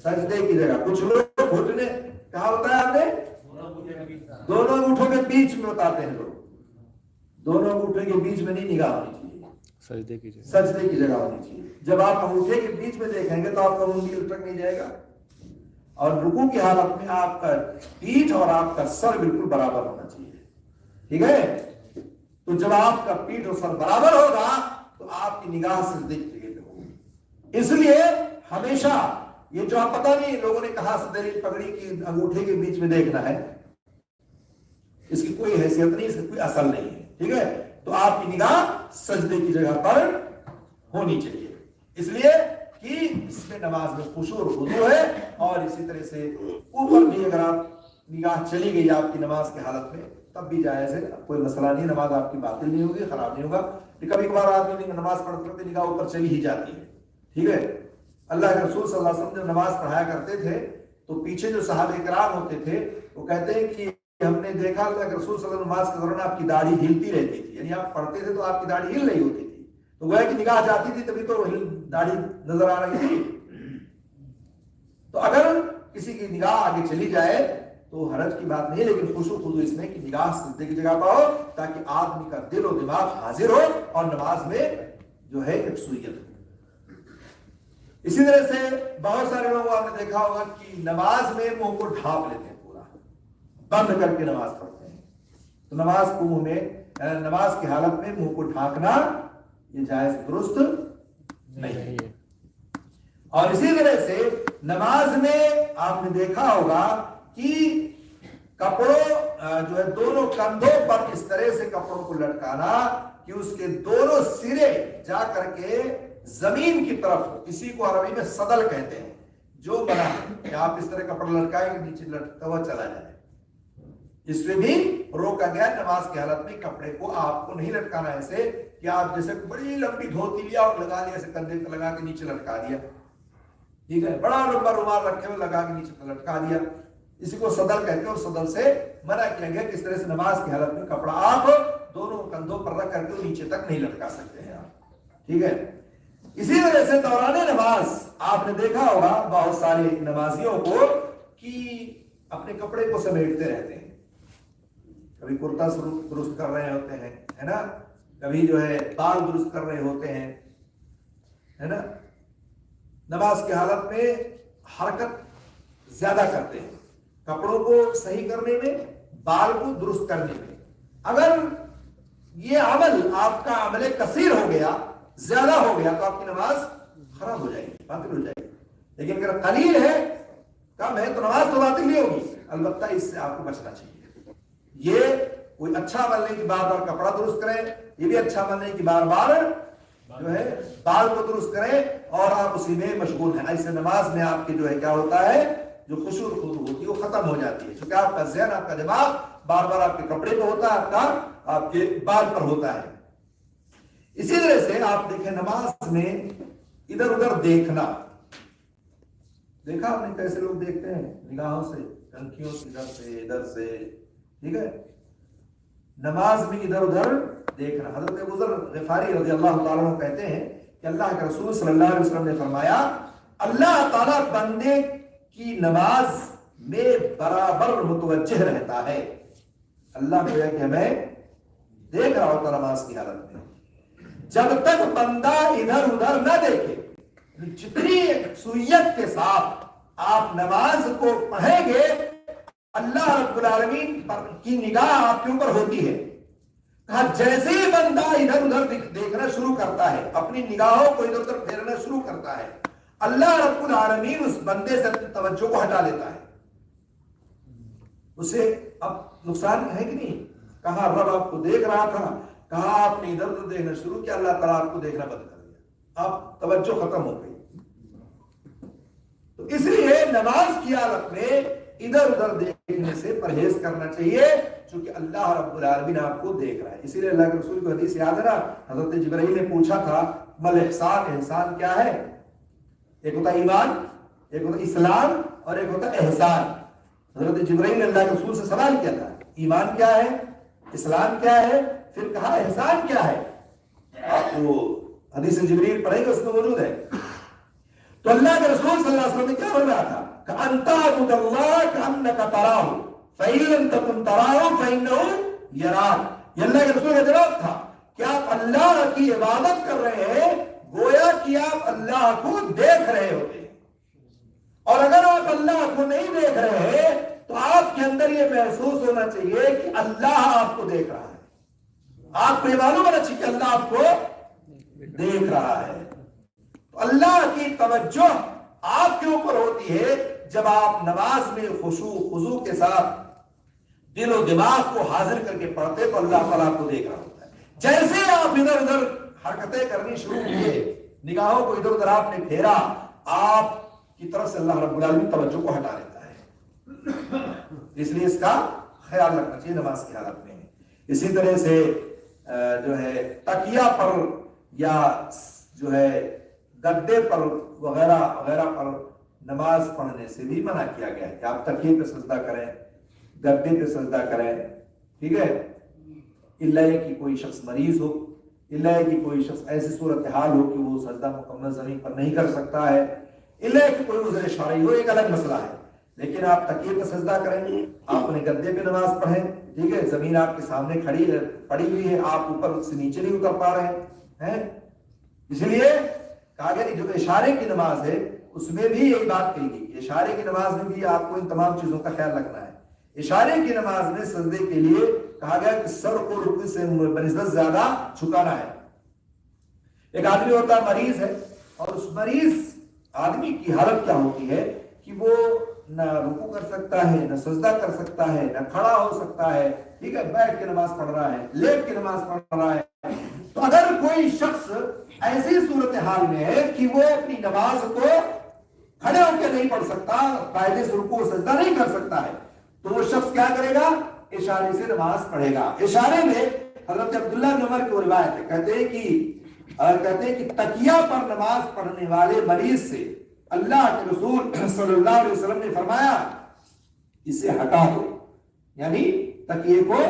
سجدے کی جگہ۔ کچھ لوگ گھٹنے کہاں ہوتا ہے؟ آپ نے دونوں انگوٹھوں کے بیچ میں بتاتے ہیں لوگ، دونوں انگوٹھے کے بیچ میں نہیں نگاہ ہونی چاہیے، سجدے کی جگہ، سجدے کی جگہ ہونی چاہیے۔ جب آپ انگوٹھے کے بیچ میں دیکھیں گے تو آپ کا انگلی لٹک نہیں جائے گا، اور رکوع کی حالت میں آپ کا پیٹھ اور آپ کا سر بالکل برابر ہونا چاہیے، ٹھیک ہے؟ تو جب آپ کا پیٹھ اور سر برابر ہوگا تو آپ کی نگاہ سجدے کی جگہ پہ ہوگی۔ اس لیے ہمیشہ یہ جو آپ پتہ نہیں لوگوں نے کہا صدری پگڑی کی انگوٹھے کے بیچ میں دیکھنا ہے، اس کی کوئی حیثیت نہیں، اس کی کوئی اصل نہیں ہے، ٹھیک ہے؟ تو آپ کی نگاہ سجدے کی جگہ پر ہونی چاہیے، اس لیے کہ اس میں نماز میں خشوع اور خضوع ہے۔ اور اسی طرح سے اوپر بھی اگر آپ نگاہ چلی گئی آپ کی نماز کی حالت میں تب بھی جائز ہے، کوئی مسئلہ نہیں، نماز آپ کی باطل نہیں ہوگی، خراب نہیں ہوگا۔ کبھی کبھار آدمی نماز پڑھتے پڑھتے نگاہ اوپر چلی ہی جاتی ہے، ٹھیک ہے؟ اللہ کے رسول صلی اللہ علیہ وسلم جب نماز پڑھایا کرتے تھے تو پیچھے جو صحابہ کرام ہوتے تھے وہ کہتے ہیں کہ ہم نے دیکھا اللہ کے رسول صلی اللہ علیہ وسلم نماز کے دوران آپ کی داڑھی ہلتی رہتی تھی، یعنی آپ پڑھتے تھے تو آپ کی داڑھی ہل رہی ہوتی تھی، تو وہ ہے کہ نگاہ جاتی تھی تبھی تو داڑھی نظر آ رہی تھی۔ تو اگر کسی کی نگاہ آگے چلی جائے تو حرج کی بات نہیں، لیکن خشوع خضوع اس میں کہ نگاہ سجدے کی جگہ پر ہو تاکہ آدمی کا دل و دماغ حاضر ہو اور نماز میں جو ہے یکسوئیت ہو۔ اسی طرح سے بہت سارے لوگ آپ نے دیکھا ہوگا کہ نماز میں منہ کو ڈھانپ لیتے ہیں، پورا بند کر کے نماز پڑھتے ہیں، تو نماز کو منہ میں نماز کی حالت میں منہ کو ڈھانکنا یہ جائز درست نہیں ہے۔ اور اسی طرح سے نماز میں آپ نے دیکھا ہوگا کہ کپڑوں جو ہے دونوں کندھوں پر اس طرح سے کپڑوں کو لٹکانا کہ اس کے دونوں سرے جا کر کے زمین کی طرف، اسی کو عربی میں صدل کہتے ہیں، جو بنا ہے کہ آپ اس طرح کپڑا لٹکائیں کہ نیچے لٹکتا ہوا چلا جائے، اس میں بھی روکا گیا نماز کی حالت میں کپڑے کو آپ کو نہیں لٹکانا ایسے کہ آپ جیسے بڑی لمبی دھوتی لیا اور لگا لیا، ایسے کندھے پہ لگا کے نیچے لٹکا دیا، ٹھیک ہے؟ بڑا لمبا رومال رکھے ہوئے لگا کے نیچے لٹکا دیا، اسی کو صدل کہتے ہیں، اور صدل سے منع کیا گیا کہ اس طرح سے نماز کی حالت میں کپڑا آپ دونوں کندھوں پر رکھ کر کے نیچے تک نہیں لٹکا سکتے ہیں آپ، ٹھیک ہے؟ اسی طرح سے دوران نماز آپ نے دیکھا ہوگا بہت سارے نمازیوں کو کہ اپنے کپڑے کو سمیٹتے رہتے ہیں، کبھی کرتا درست کر رہے ہوتے ہیں، ہے نا، کبھی جو ہے بال درست کر رہے ہوتے ہیں، ہے نا، نماز کی حالت میں حرکت زیادہ کرتے ہیں کپڑوں کو صحیح کرنے میں، بال کو درست کرنے میں۔ اگر یہ عمل آپ کا عمل کثیر ہو گیا، زیادہ ہو گیا، تو آپ کی نماز خراب ہو جائے گی، باطل ہو جائے گی۔ لیکن اگر قلیل ہے، کم ہے، تو نماز تو باطل نہیں ہوگی، البتہ اس سے آپ کو بچنا چاہیے۔ یہ کوئی اچھا عمل نہیں کہ بار بار کپڑا درست کریں، یہ بھی اچھا عمل نہیں کہ بار بار جو ہے بال کو درست کریں اور آپ اسی میں مشغول ہیں۔ ایسے نماز میں آپ کے جو ہے کیا ہوتا ہے، جو خشوع و خضوع ہوتی ہے وہ ختم ہو جاتی ہے، چونکہ آپ کا ذہن، آپ کا دماغ بار بار آپ کے کپڑے پہ ہوتا ہے، آپ کے بال پر ہوتا ہے۔ اسی طرح سے آپ دیکھیں نماز میں ادھر ادھر دیکھنا، دیکھا آپ نے کیسے لوگ دیکھتے ہیں نگاہوں سے، ٹنکیوں سے ادھر سے ٹھیک ہے، نماز میں ادھر ادھر دیکھنا. حضرت ابو ذر غفاری رضی اللہ تعالیٰ عنہ کہتے ہیں کہ اللہ کے رسول صلی اللہ علیہ وسلم نے فرمایا اللہ تعالیٰ بندے کی نماز میں برابر متوجہ رہتا ہے. اللہ کو کہ ہمیں دیکھ رہا ہوتا نماز کی حالت میں، جب تک بندہ ادھر ادھر نہ دیکھے. جتنی سوئیت کے ساتھ آپ نماز کو پڑھیں گے اللہ رب العالمین کی نگاہ آپ کے اوپر ہوتی ہے. کہا جیسے ہی بندہ ادھر ادھر دیکھنا شروع کرتا ہے، اپنی نگاہوں کو ادھر ادھر پھیرنا شروع کرتا ہے، اللہ رب العالمین اس بندے سے اپنی توجہ کو ہٹا لیتا ہے. اسے اب نقصان ہے کہ نہیں؟ کہا رب آپ کو دیکھ رہا تھا، کہا آپ نے ادھر ادھر دیکھنا شروع کیا، اللہ تعالیٰ آپ کو دیکھنا بند کر دیا، اب توجہ ختم ہو گئی. تو اس لیے نماز کی حالت میں ادھر ادھر دیکھنے سے پرہیز کرنا چاہیے، چونکہ اللہ رب العالمین آپ کو دیکھ رہا ہے. اسی لیے اللہ کے رسول کی حدیث یاد ہے نا، حضرت جبرائیل نے پوچھا تھا مل احسان، احسان کیا ہے؟ ایک ہوتا ایمان، ایک ہوتا اسلام اور ایک ہوتا احسان. حضرت جبرائیل نے اللہ کے رسول سے سوال کیا تھا ایمان کیا ہے، اسلام کیا ہے، پھر کہا احسان کیا ہے. آپ وہ حدیث جبرائیل پڑھیں گے، اس میں موجود ہے. تو اللہ کے رسول صلی اللہ علیہ وسلم نے کیا فرمایا تھا کہ انت عبد اللہ کانک تراہ فإن لم تکن تراہ فإنہ یراک. یہ اللہ کے رسول کا جواب تھا کہ آپ اللہ کی عبادت کر رہے ہیں گویا کہ آپ اللہ کو دیکھ رہے ہوتے ہیں، اور اگر آپ اللہ کو نہیں دیکھ رہے ہیں تو آپ کے اندر یہ محسوس ہونا چاہیے کہ اللہ آپ کو دیکھ رہا ہے. آپ کو یہ معلوم ہونا چاہیے کہ اللہ آپ کو دیکھ رہا ہے. تو اللہ کی توجہ آپ کے اوپر ہوتی ہے جب آپ نماز میں خشوع خضوع کے ساتھ دل و دماغ کو حاضر کر کے پڑھتے تو اللہ تعالیٰ آپ کو دیکھ رہا ہوتا ہے. جیسے آپ ادھر ادھر حرکتیں کرنی شروع کیے، نگاہوں کو ادھر ادھر آپ نے پھیرا، آپ کی طرف سے اللہ رب العالمین توجہ کو ہٹا لیتا ہے. اس لیے اس کا خیال رکھنا چاہیے نماز کی حالت میں. اسی طرح سے جو ہے تکیہ پر یا جو ہے گدے پر وغیرہ وغیرہ پر نماز پڑھنے سے بھی منع کیا گیا ہے کہ آپ تکیے پہ سجدہ کریں، گدے پہ سجدہ کریں. ٹھیک ہے، اللہ کہ کوئی شخص مریض ہو، اللہ کہ کوئی شخص ایسی صورتحال ہو کہ وہ سجدہ مکمل زمین پر نہیں کر سکتا ہے، اللہ کہ کوئی عذر شرعی ہو، ایک الگ مسئلہ ہے. لیکن آپ تکیے پہ سجدہ کریں، آپ اپنے گدے پہ نماز پڑھیں. ٹھیک ہے، زمین آپ کے سامنے پڑی ہوئی ہے، آپ اوپر سے نیچے نہیں اتر پا رہے ہیں. اس لیے کہا گیا کہ جو اشارے کی نماز ہے اس میں بھی یہی بات کہی گئی. اشارے کی نماز میں بھی آپ کو ان تمام چیزوں کا خیال رکھنا ہے. اشارے کی نماز میں سجدے کے لیے کہا گیا کہ سر کو رکوع سے بنسبت زیادہ جھکانا ہے. ایک آدمی ہوتا ہے مریض ہے، اور اس مریض آدمی کی حالت کیا ہوتی ہے کہ وہ نہ رکوع کر سکتا ہے، نہ سجدہ کر سکتا ہے، نہ کھڑا ہو سکتا ہے. ٹھیک ہے، بیٹھ کے نماز پڑھ رہا ہے، لیٹ کے نماز پڑھ رہا ہے. تو اگر کوئی شخص ایسی صورتحال میں ہے کہ وہ اپنی نماز کو کھڑے ہو کے نہیں پڑھ سکتا، قاعدے سے رکوع و سجدہ نہیں کر سکتا ہے، تو وہ شخص کیا کرے گا؟ اشارے سے نماز پڑھے گا. اشارے میں حضرت عبداللہ بن عمر کی روایت ہے، کہتے ہیں کہ تکیہ پر نماز پڑھنے والے مریض سے اللہ کے رسول صلی اللہ علیہ وسلم نے فرمایا اسے ہٹا دو، یعنی تکیے کو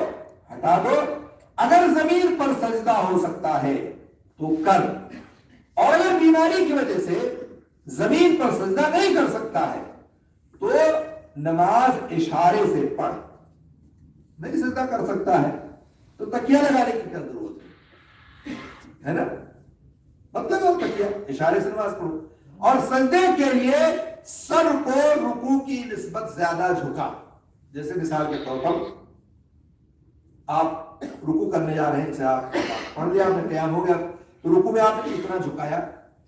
ہٹا دو. اگر زمین پر سجدہ ہو سکتا ہے تو کر، اور اگر بیماری کی وجہ سے زمین پر سجدہ نہیں کر سکتا ہے تو نماز اشارے سے پڑھ. نہیں سجدہ کر سکتا ہے تو تکیہ لگانے کی کیا ضرورت ہے نا؟ مطلب تکیہ اشارے سے نماز پڑھو. اور سجدے کے لیے سر کو رکوع کی نسبت زیادہ جھکا. جیسے مثال کے طور پر آپ رکوع کرنے جا رہے ہیں، جیسے آپ پڑھ لیا، آپ نے قیام ہو گیا، تو رکوع میں آپ نے اتنا جھکایا،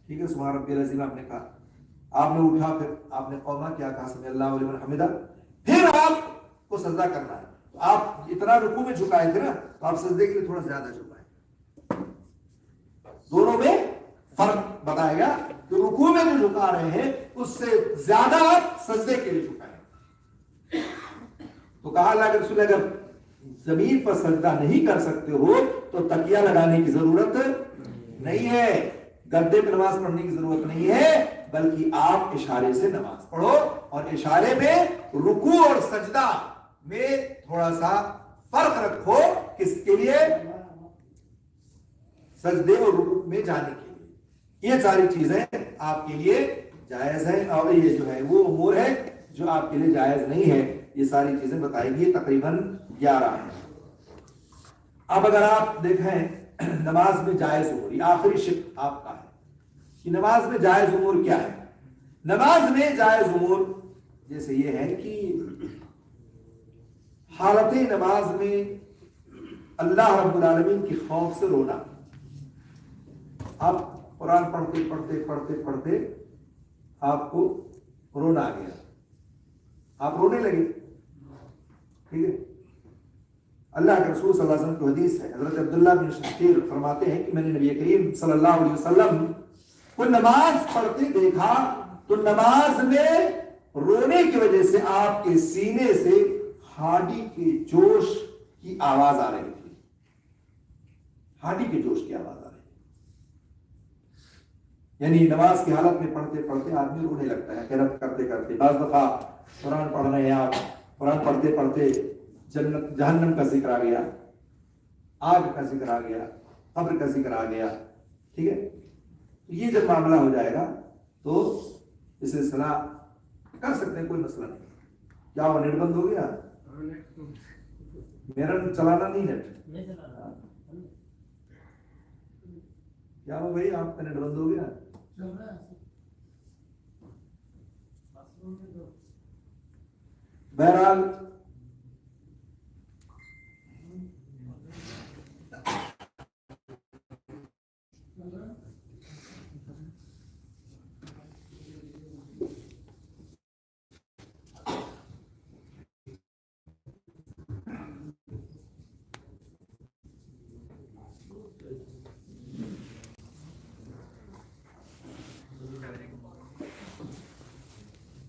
ٹھیک ہے، سبحان ربی العظیم آپ نے کہا، آپ نے اٹھا، پھر آپ نے قوما کیا، کہا سمی اللہ ولمن حمدہ، پھر آپ کو سجدہ کرنا ہے. تو آپ اتنا رکوع میں جھکائے تھے نا، تو آپ سجدے کے لیے تھوڑا زیادہ جھکائے. دونوں میں فرق بتائے گا کہ رکوع میں جو جھکا رہے ہیں اس سے زیادہ آپ سجدے کے لیے جھکائیں. تو کہا اللہ کے رسول اگر زمین پر سجدہ نہیں کر سکتے ہو تو تکیہ لگانے کی ضرورت نہیں ہے، گدے پہ نماز پڑھنے کی ضرورت نہیں ہے. بلکہ آپ اشارے سے نماز پڑھو، اور اشارے میں رکوع اور سجدہ میں تھوڑا سا فرق رکھو. کس کے لیے؟ سجدے اور رکوع میں جانے کے لیے. یہ ساری چیزیں آپ کے لیے جائز ہیں، اور یہ جو ہے وہ امور ہے جو آپ کے لیے جائز نہیں ہے. یہ ساری چیزیں بتائی گئی، تقریباً 11 ہیں. اب اگر آپ دیکھیں نماز میں جائز امور، یہ آخری شق آپ کا ہے کہ نماز میں جائز امور کیا ہے. نماز میں جائز امور جیسے یہ ہے کہ حالت نماز میں اللہ رب العالمین کی خوف سے رونا. آپ قرآن پڑھتے پڑھتے پڑھتے پڑھتے آپ کو رونا آ گیا، آپ رونے لگے، ٹھیک ہے. اللہ کے رسول صلی اللہ علیہ وسلم کی حدیث ہے، حضرت عبداللہ بن شقیق فرماتے ہیں کہ میں نے نبی کریم صلی اللہ علیہ وسلم کو نماز پڑھتے دیکھا تو نماز میں رونے کی وجہ سے آپ کے سینے سے ہانڈی کے جوش کی آواز آ رہی تھی. ہانڈی کے جوش کی آواز آ رہی تھی، یعنی نماز کی حالت میں پڑھتے پڑھتے آدمی رونے لگتا ہے، قرأت کرتے کرتے. بعض دفعہ قرآن پڑھ رہے ہیں آپ، قرآن پڑھتے پڑھتے جنت جہنم کا ذکر آ گیا، آگ کا ذکر آ گیا، قبر کا ذکر آ گیا، ٹھیک ہے. یہ جب معاملہ ہو جائے گا تو اس سلسلہ کر سکتے ہیں، کوئی مسئلہ نہیں. کیا وہ نیٹ بند ہو گیا؟ میرا چلانا نہیں نیٹ، کیا ہو بھائی آپ کا نیٹ بند ہو گیا؟ بہرحال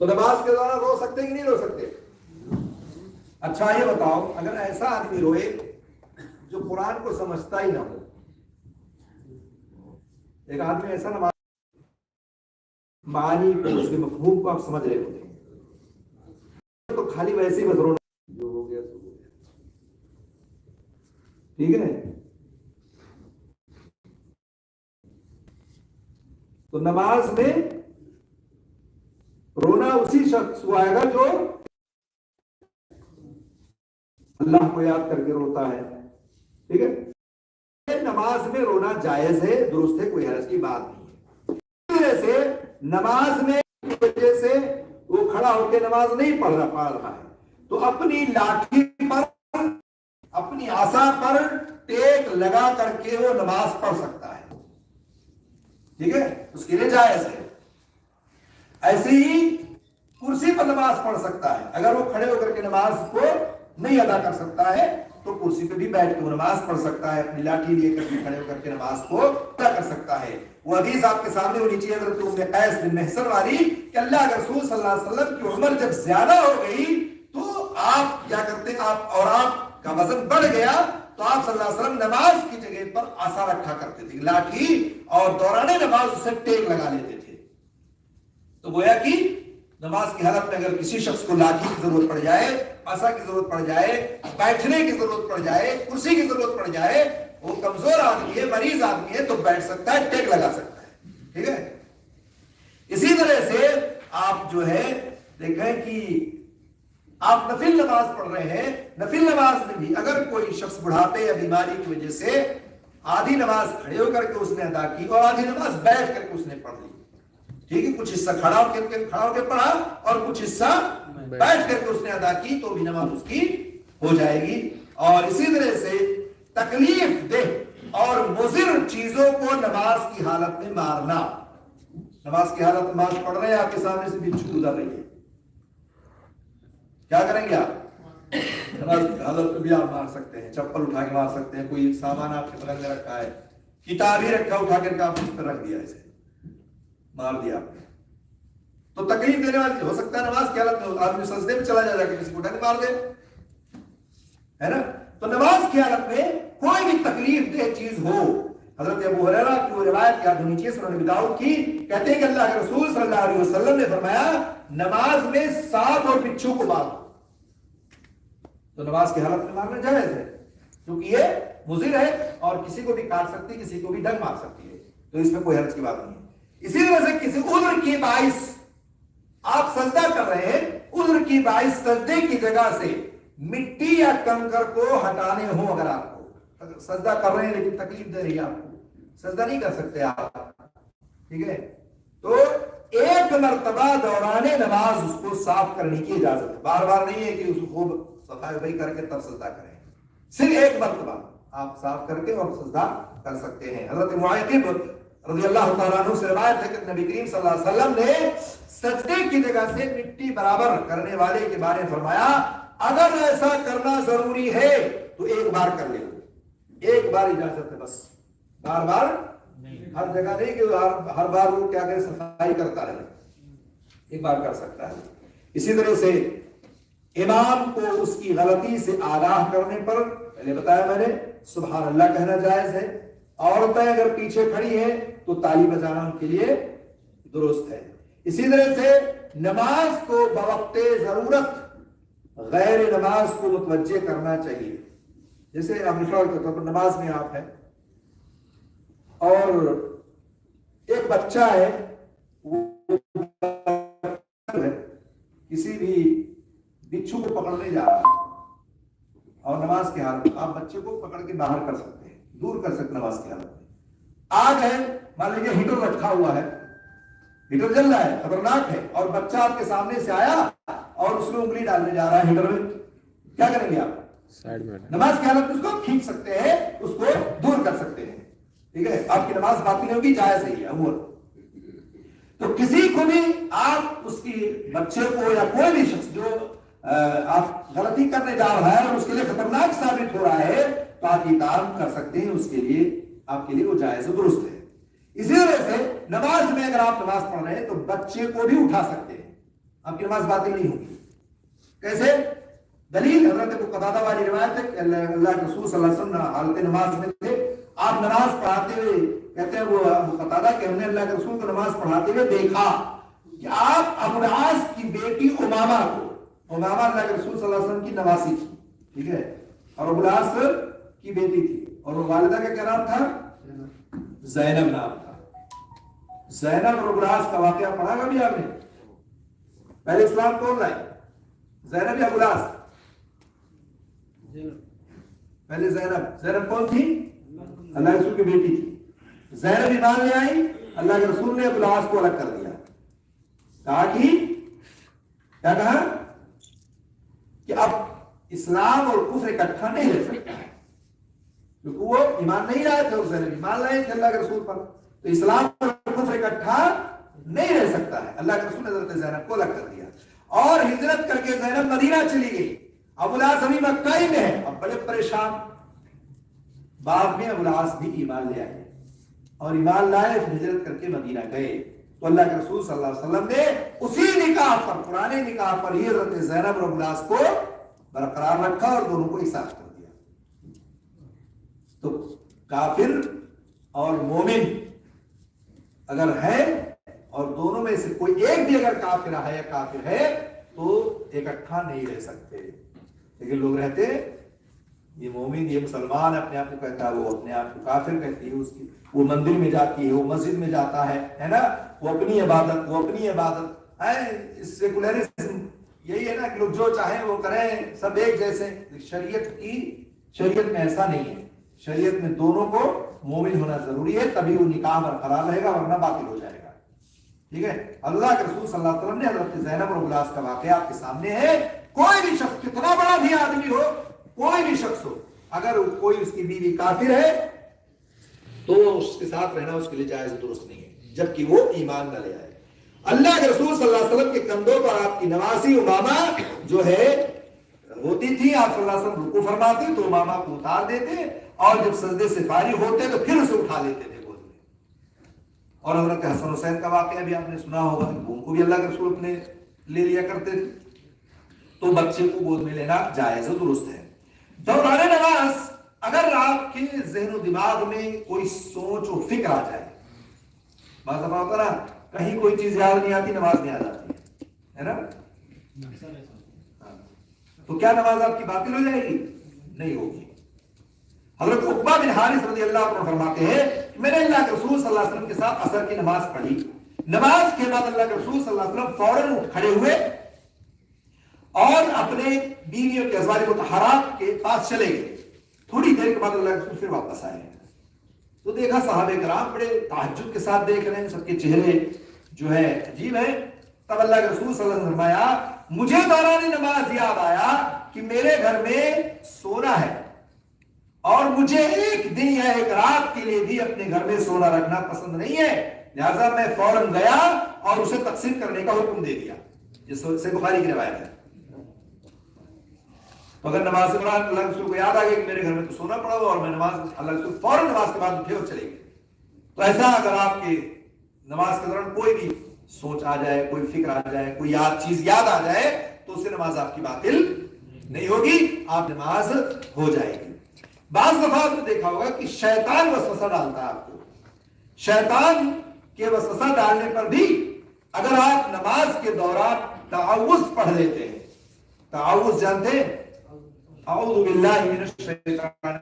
تو نماز کے دوران رو سکتے کہ نہیں رو سکتے؟ اچھا یہ بتاؤ، اگر ایسا آدمی روئے جو قرآن کو سمجھتا ہی نہ ہو، ایک آدمی ایسا نماز معانی کو، اس کے مفہوم کو آپ سمجھ رہے ہوتے ہیں تو خالی ویسے ہی بس رونا، جو ہو گیا سو ہو گیا، ٹھیک ہے. تو نماز میں رونا اسی شخص کو آئے گا جو اللہ کو یاد کر کے روتا ہے، ٹھیک ہے. نماز میں رونا جائز ہے، درست ہے، کوئی حرج کی بات نہیں ہے. اس طرح سے نماز میں وجہ سے وہ کھڑا ہو کے نماز نہیں پڑھ رہا ہے تو اپنی لاٹھی پر، اپنی عصا پر ٹیک لگا کر کے وہ نماز پڑھ سکتا ہے، ٹھیک ہے، اس کے لیے جائز ہے. ایسے ہی کرسی پر نماز پڑھ سکتا ہے. اگر وہ کھڑے ہو کر کے نماز کو نہیں ادا کر سکتا ہے تو کرسی پہ بھی بیٹھ کے وہ نماز پڑھ سکتا ہے، اپنی لاٹھی لے کر کے کھڑے ہو کر کے نماز کو ادا کر سکتا ہے. وہ حدیث آپ کے سامنے ہونی چاہیے حضرت ام قیس بن محصن والی کہ اللہ کے رسول صلی اللہ علیہ وسلم کی عمر جب زیادہ ہو گئی تو آپ کیا کرتے ہیں، آپ کا وزن بڑھ گیا تو آپ صلی اللہ علیہ وسلم نماز کی جگہ پر عصا رکھا کرتے تھے، لاٹھی، اور دوران نماز اسے ٹیک لگا لیتے تھے. تو گویا کہ نماز کی حالت میں اگر کسی شخص کو لاٹھی کی ضرورت پڑ جائے، عصا کی ضرورت پڑ جائے، بیٹھنے کی ضرورت پڑ جائے، کرسی کی ضرورت پڑ جائے، وہ کمزور آدمی ہے، مریض آدمی ہے تو بیٹھ سکتا ہے، ٹیک لگا سکتا ہے، ٹھیک ہے. اسی طرح سے آپ جو ہے دیکھیں کہ آپ نفل نماز پڑھ رہے ہیں، نفل نماز میں بھی اگر کوئی شخص بڑھاپے یا بیماری کی وجہ سے آدھی نماز کھڑے ہو کر کے اس نے ادا کی اور آدھی نماز بیٹھ کر کے اس نے پڑھ لی، ٹھیک ہے، کچھ حصہ کھڑا ہو کے پڑھا اور کچھ حصہ بیٹھ کر کے اس نے ادا کی تو بھی نماز اس کی ہو جائے گی. اور اسی طرح سے تکلیف دہ اور مضر چیزوں کو نماز کی حالت میں مارنا، نماز کی حالت میں نماز پڑھ رہے ہیں، آپ کے سامنے سے بچھو گزر رہی ہے، کیا کریں گے آپ؟ نماز کی حالت میں بھی آپ مار سکتے ہیں، چپل اٹھا کے مار سکتے ہیں، کوئی سامان آپ کے بغل میں رکھا ہے، کتاب ہی رکھا اٹھا کر کے آپ اس پر رکھ دیا، اسے مار دیا آپ نے تو تکلیف دینے والی ہو سکتا ہے. نماز کی حالت میں آدمی سجدے میں چلا جائے گا، کسی کو ڈنڈ مار دے، ہے نا. تو نماز کی حالت میں کوئی بھی تکلیف دہ چیز ہو، حضرت ابو ہریرہ کی روایت یاد ہونی چاہیے سنن ابی داؤد کی، کہتے ہیں کہ اللہ کے رسول صلی اللہ علیہ وسلم نے فرمایا نماز میں سانپ اور بچھو کو مارو، تو نماز کی حالت میں مارنا جائز ہے کیونکہ یہ مضر ہے اور کسی کو بھی کاٹ سکتی ہے، کسی کو بھی ڈنگ مار سکتی ہے، تو اس میں کوئی حرج کی بات نہیں ہے۔ اسی طرح سے کسی عذر کی باعث آپ سجدہ کر رہے ہیں، عذر کی باعث سجدے کی جگہ سے مٹی یا کنکر کو ہٹانے ہو، اگر آپ کو سجدہ کر رہے ہیں لیکن تکلیف دے رہی ہے آپ کو، سجدہ نہیں کر سکتے آپ، ٹھیک ہے، تو ایک مرتبہ دوران نماز اس کو صاف کرنے کی اجازت ہے، بار بار نہیں ہے کہ اس کو خوب صفائی کر کے تب سجدہ کریں، صرف ایک مرتبہ آپ صاف کر کے اور سجدہ کر سکتے ہیں۔ حضرت معاذ رضی اللہ تعالیٰ عنہ سے روایت ہے کہ نبی کریم صلی اللہ علیہ وسلم نے سجدے کی جگہ سے مٹی برابر کرنے والے کے بارے میں فرمایا اگر ایسا کرنا ضروری ہے تو ایک بار کر لے، ایک بار اجازت ہے بس، بار بار ہر جگہ نہیں کہ ہر بار وہ کیا کہ صفائی کرتا رہے، ایک بار کر سکتا ہے۔ اسی طرح سے امام کو اس کی غلطی سے آگاہ کرنے پر پہلے بتایا میں نے سبحان اللہ کہنا جائز ہے، عورتیں اگر پیچھے کھڑی ہیں تو تالی بجانا ان کے لیے درست ہے۔ اسی طرح سے نماز کو بوقت ضرورت غیر نماز کو متوجہ کرنا چاہیے، جیسے اب مثال کے طور پر نماز میں آپ ہیں اور ایک بچہ ہے وہ کسی بھی بچھو کو پکڑنے جا رہا ہے اور نماز کی حالت آپ بچے کو پکڑ کے باہر کر سکتے ہیں، دور کر سکتے نماز کی حالت میں۔ آگ ہے، مان لیجیے ہیٹر رکھا ہوا ہے، ہیٹر جل رہا ہے، خطرناک ہے، اور بچہ آپ کے سامنے سے آیا اور اس میں انگلی ڈالنے جا رہا ہے ہیٹر میں، کیا کریں گے آپ؟ سائڈ میں نماز کی حالت میں اس کو کھینچ سکتے ہیں، اس کو دور کر سکتے ہیں، ٹھیک ہے، آپ کی نماز باطل نہیں ہوگی، جائز ہے عموماً۔ تو کسی کو بھی آپ اس کی بچے کو یا کوئی بھی شخص جو آپ غلطی کرنے جا رہا ہے اور اس کے لیے خطرناک ثابت ہو رہا ہے تو آپ یہ کام کر سکتے ہیں، اس کے لیے آپ کے لیے وہ جائز و درست ہے۔ اسی طرح سے نماز میں اگر آپ نماز پڑھ رہے ہیں تو بچے کو بھی اٹھا سکتے ہیں، آپ کی نماز باطل نہیں ہوگی۔ کیسے؟ دلیل حضرت ابو قتادہ والی روایت ہے کہ اللہ کے رسول صلی اللہ علیہ وسلم حالت نماز میں تھے، آپ نماز پڑھاتے ہوئے کہتے ہیں وہ ابو قتادہ کہ ہم نے اللہ کے رسول کو نماز پڑھاتے ہوئے دیکھا کہ آپ ابو العاص کی بیٹی امامہ کو، امامہ اللہ کے رسول صلی اللہ علیہ وسلم کی نواسی تھی، ٹھیک ہے، اور ابو العاص کی بیٹی تھی، اور وہ والدہ کا کیا نام تھا؟ زینب نام تھا۔ زینب اور ابو العاص کا واقعہ پڑھا گا بھی آپ نے؟ پہلے اسلام کون لائے، زینب یا ابو العاص؟ پہلے زینب۔ زینب کون تھی؟ اللہ کے رسول کی بیٹی تھی۔ زینب ایمان لے آئی، اللہ کے رسول نے ابو العاص کو الگ کر دیا، کہا کہ کیا کہا کہ اب اسلام اور کفر اکٹھا نہیں رہ سکتا ہے، کیونکہ وہ ایمان نہیں لائے تھے اور زینب ایمان لائے تھے اللہ کے رسول پر، تو اسلام اور کفر اکٹھا نہیں رہ سکتا ہے۔ اللہ کے رسول نے حضرت زینب کو الگ کر دیا اور ہجرت کر کے زینب مدینہ چلی گئی۔ ابو العاص ابھی مکہ ہی میں ہے، اب بڑے پریشان۔ بعد میں ابو العاص بھی ایمان لے آئے اور ایمان لائے، ہجرت کر کے مدینہ گئے، تو اللہ کے رسول صلی اللہ علیہ وسلم نے اسی نکاح پر، پرانے نکاح پر ہی حضرت زینب اور ابو العاص کو برقرار رکھا اور دونوں کو ایک ساتھ کر دیا۔ تو کافر اور مومن اگر ہے اور دونوں میں سے کوئی ایک بھی اگر کافر ہے یا کافر ہے تو اکٹھا نہیں رہ سکتے، لیکن لوگ رہتے یہ مومن یہ مسلمان اپنے آپ کو کہتا ہے، وہ اپنے آپ کو کافر کہتی ہے، اس کی وہ مندر میں جاتی ہے، وہ مسجد میں جاتا ہے نا، وہ اپنی عبادت ہے، سیکولرزم یہی ہے نا کہ لوگ جو چاہیں وہ کریں، سب ایک جیسے۔ شریعت میں ایسا نہیں ہے، شریعت میں دونوں کو مومن ہونا ضروری ہے، تبھی وہ نکاح برقرار رہے گا ورنہ باطل ہو جائے گا، ٹھیک ہے۔ اللہ کے رسول صلی اللہ علیہ وسلم نے حضرت زینب اور ابو العاص کا واقعہ آپ کے سامنے ہے۔ کوئی بھی شخص کتنا بڑا بھی آدمی ہو، کوئی بھی شخص ہو، اگر کوئی اس کی بیوی کافر ہے تو اس کے ساتھ رہنا اس کے لیے جائز درست نہیں ہے، جبکہ وہ ایمان نہ لے آئے۔ اللہ کے رسول صلی اللہ علیہ وسلم کے کندھوں پر آپ کی نواسی امامہ جو ہے ہوتی تھی، آپ صلی اللہ علیہ وسلم رکوع فرماتے تو امامہ کو اتار دیتے اور جب سجدے سے فارغ ہوتے تو پھر اسے اٹھا لیتے تھے گود میں۔ اور حضرت حسن حسین کا واقعہ بھی آپ نے سنا ہوگا، ان کو بھی اللہ کے رسول اپنے لے لیا کرتے تھے، تو بچے کو گود میں لینا جائز و درست ہے۔ دوران نماز اگر آپ کے ذہن و دماغ میں کوئی سوچ و فکر آ جائے بعض دفعہ ہوتا نا کہیں کوئی چیز یاد نہیں آتی نماز نہیں یاد آتی ہے نا. تو کیا نماز آپ کی باطل ہو جائے گی؟ نہیں ہوگی. حضرت عقبہ بن حارث رضی اللہ عنہ فرماتے ہیں کہ میں نے اللہ کے رسول صلی اللہ علیہ وسلم کے ساتھ عصر کی نماز پڑھی. نماز کے بعد اللہ کے رسول صلی اللہ علیہ وسلم فوراً اٹھ کھڑے ہوئے اور اپنے بیویوں کے ازواج مطہرات کے پاس چلے گئے. تھوڑی دیر کے بعد اللہ کے رسول پھر واپس آئے تو دیکھا صحابہ کرام بڑے تعجب کے ساتھ دیکھ رہے ہیں, سب کے چہرے جو ہے عجیب ہیں. تب اللہ کے رسول صلی اللہ علیہ وسلم نے فرمایا مجھے دوران نماز یاد آیا کہ میرے گھر میں سونا ہے اور مجھے ایک دن یا ایک رات کے لیے بھی اپنے گھر میں سونا رکھنا پسند نہیں ہے, لہذا میں فوراً گیا اور اسے تقسیم کرنے کا حکم دے دیا. جس سے بخاری کی روایت ہے. تو اگر نماز کے دوران اللہ کے رسول کو یاد آ گیا کہ میرے گھر میں تو سونا پڑا ہوا اور میں نماز اللہ کے رسول فوراً نماز کے بعد اٹھے اور چلے گئے. تو ایسا اگر آپ کے نماز کے دوران کوئی بھی سوچ آ جائے, کوئی فکر آ جائے, کوئی چیز یاد آ جائے تو اس سے نماز آپ کی باطل نہیں ہوگی, آپ نماز ہو جائے گی. بعض دفعہ آپ نے دیکھا ہوگا کہ شیطان وسوسہ ڈالتا ہے آپ کو. شیطان کے وسوسہ ڈالنے پر بھی اگر آپ نماز کے دوران تعوذ پڑھ لیتے ہیں, تعوذ جانتے ہیں, اعوذ باللہ من الشیطان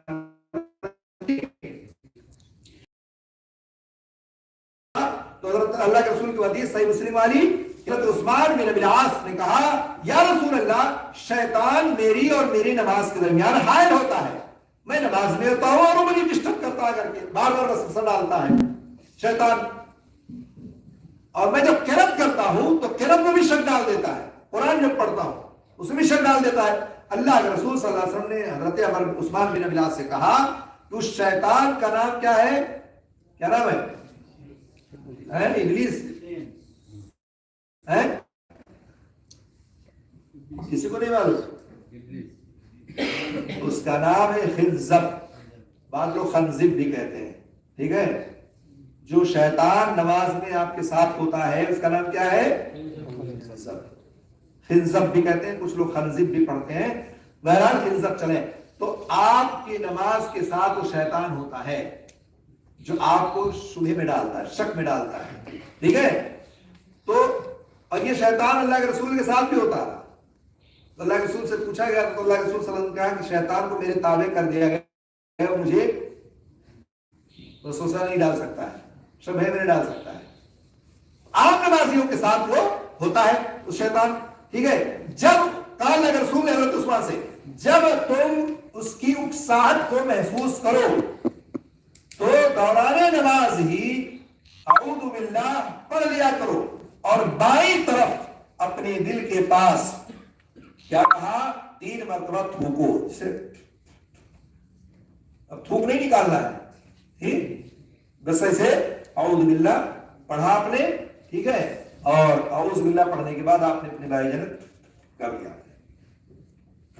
تو حضرت اللہ کے رسول کی حدیث صحیح مسلم والی, حضرت عثمان بن ابی العاص نے کہا یا رسول اللہ شیطان میری اور میری نماز کے درمیان حائل ہوتا ہے, میں نماز میں ہوتا ہوں اور وہ مجھے ڈسٹرب کرتا ہے کر کے بار بار وسوسہ ڈالتا ہے شیطان, اور میں جب قرأت کرتا ہوں تو قرأت میں بھی شک ڈال دیتا ہے, قرآن جب پڑھتا ہوں اس میں بھی شک ڈال دیتا ہے. اللہ کے رسول صلی اللہ علیہ وسلم نے حضرت عثمان بن ابی العاص سے کہا کہ اس شیطان کا نام کیا ہے؟ کیا نام ہے؟ ابلیس ہے, کسی کو نہیں معلوم؟ اس کا نام ہے خنزب, بعض لوگ خنزب بھی کہتے ہیں. ٹھیک ہے, جو شیطان نماز میں آپ کے ساتھ ہوتا ہے اس کا نام کیا ہے؟ خنزب بھی کہتے ہیں, کچھ لوگ خنزب بھی پڑھتے ہیں. بہرحال خنزب چلیں. تو آپ کی نماز کے ساتھ وہ شیطان ہوتا ہے جو آپ کو شبہے میں ڈالتا ہے, شک میں ڈالتا ہے. ٹھیک ہے, تو اور یہ شیطان اللہ کے رسول کے ساتھ بھی ہوتا ہے. اللہ کے رسول سے پوچھا گیا تو اللہ کے رسول صلی اللہ علیہ وسلم نے کہا کہ شیطان کو میرے تابع کر دیا گیا, وہ مجھے وسوسہ نہیں ڈال سکتا ہے, شبہے میں نہیں ڈال سکتا ہے. عام نمازیوں کے ساتھ وہ ہوتا ہے اس شیطان. ٹھیک ہے, جب قال اللہ کے رسول نے حضرت عثمان سے جب تم اس کی اکساہٹ کو محسوس کرو تو دوران نماز ہی اعوذ باللہ پڑھ لیا کرو اور بائیں طرف اپنے دل کے پاس کیا کہا 3 مرتبہ تھوکو. اب تھوک نہیں نکالنا ہے, ٹھیک, بس ایسے اعوذ باللہ پڑھا آپ نے. ٹھیک ہے, اور اعوذ باللہ پڑھنے کے بعد آپ نے اپنے بھائی جنت کر لیا.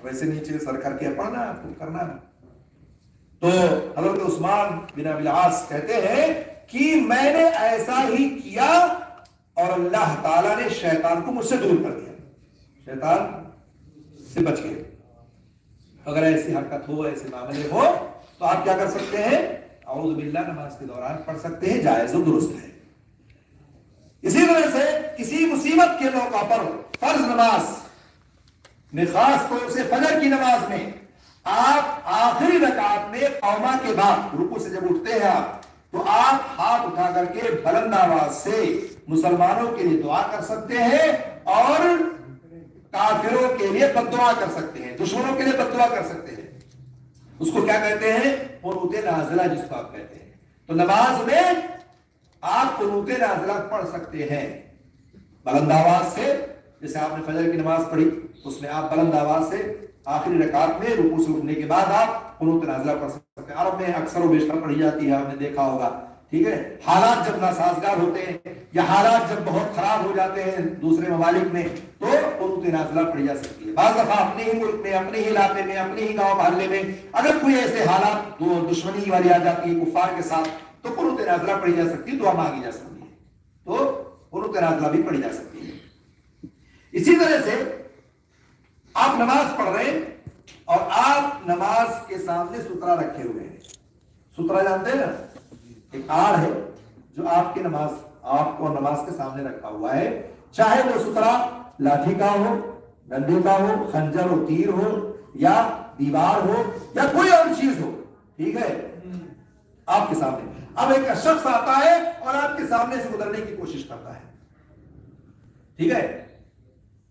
ویسے نیچے سر کر کے پڑھنا ہے, آپ کو کرنا ہے. تو حضرت عثمان بن ابی العاص کہتے ہیں کہ میں نے ایسا ہی کیا اور اللہ تعالیٰ نے شیطان کو مجھ سے دور کر دیا, شیطان سے بچ گئے. اگر ایسی حرکت ہو, ایسے معاملے ہو تو آپ کیا کر سکتے ہیں؟ اعوذ باللہ نماز کے دوران پڑھ سکتے ہیں, جائز و درست ہے. اسی طرح سے کسی مصیبت کے موقع پر فرض نماز میں, خاص طور سے فجر کی نماز میں, آپ آخری رکعت میں قوما کے بعد رکوع سے جب اٹھتے ہیں آپ تو آپ ہاتھ اٹھا کر کے بلند آواز سے مسلمانوں کے لیے دعا کر سکتے ہیں اور کافروں کے لیے بد دعا کر سکتے ہیں, دشمنوں کے لیے بد دعا کر سکتے ہیں. اس کو کیا کہتے ہیں؟ قنوت نازلہ, جس کو آپ کہتے ہیں. تو نماز میں آپ قنوت نازلہ پڑھ سکتے ہیں بلند آواز سے. جیسے آپ نے فجر کی نماز پڑھی اس میں آپ بلند آواز سے آخری رکعت میں رکوع سے اٹھنے کے بعد آپ قنوت نازلہ پڑھ سکتے ہیں. عرب میں اکثر و بیشتر پڑھی جاتی ہے, آپ نے دیکھا ہوگا. ٹھیک ہے, حالات جب ناسازگار ہوتے ہیں یا حالات جب بہت خراب ہو جاتے ہیں دوسرے ممالک میں تو قنوت نازلہ پڑھی جا سکتی ہے. بعض دفعہ اپنے ہی ملک میں, اپنے ہی علاقے میں, اپنے ہی گاؤں محلے میں اگر کوئی ایسے حالات دشمنی والی آ جاتی ہے کفار کے ساتھ تو قنوت نازلہ پڑھی جا سکتی ہے, دعا مانگی جا سکتی ہے, تو قنوت نازلہ بھی پڑھی جا سکتی ہے. اسی طرح سے آپ نماز پڑھ رہے ہیں اور آپ نماز کے سامنے سترہ رکھے ہوئے ہیں. سترہ جانتے ہیں نا, ایک آڑ ہے جو آپ کی نماز آپ کو نماز کے سامنے رکھا ہوا ہے، چاہے وہ سترا لاٹھی کا ہو، ڈنڈے کا ہو، خنجر ہو، تیر ہو، یا دیوار ہو، یا کوئی اور چیز ہو، ٹھیک ہے، آپ کے سامنے. اب ایک شخص آتا ہے اور آپ کے سامنے سے گزرنے کی کوشش کرتا ہے، ٹھیک ہے،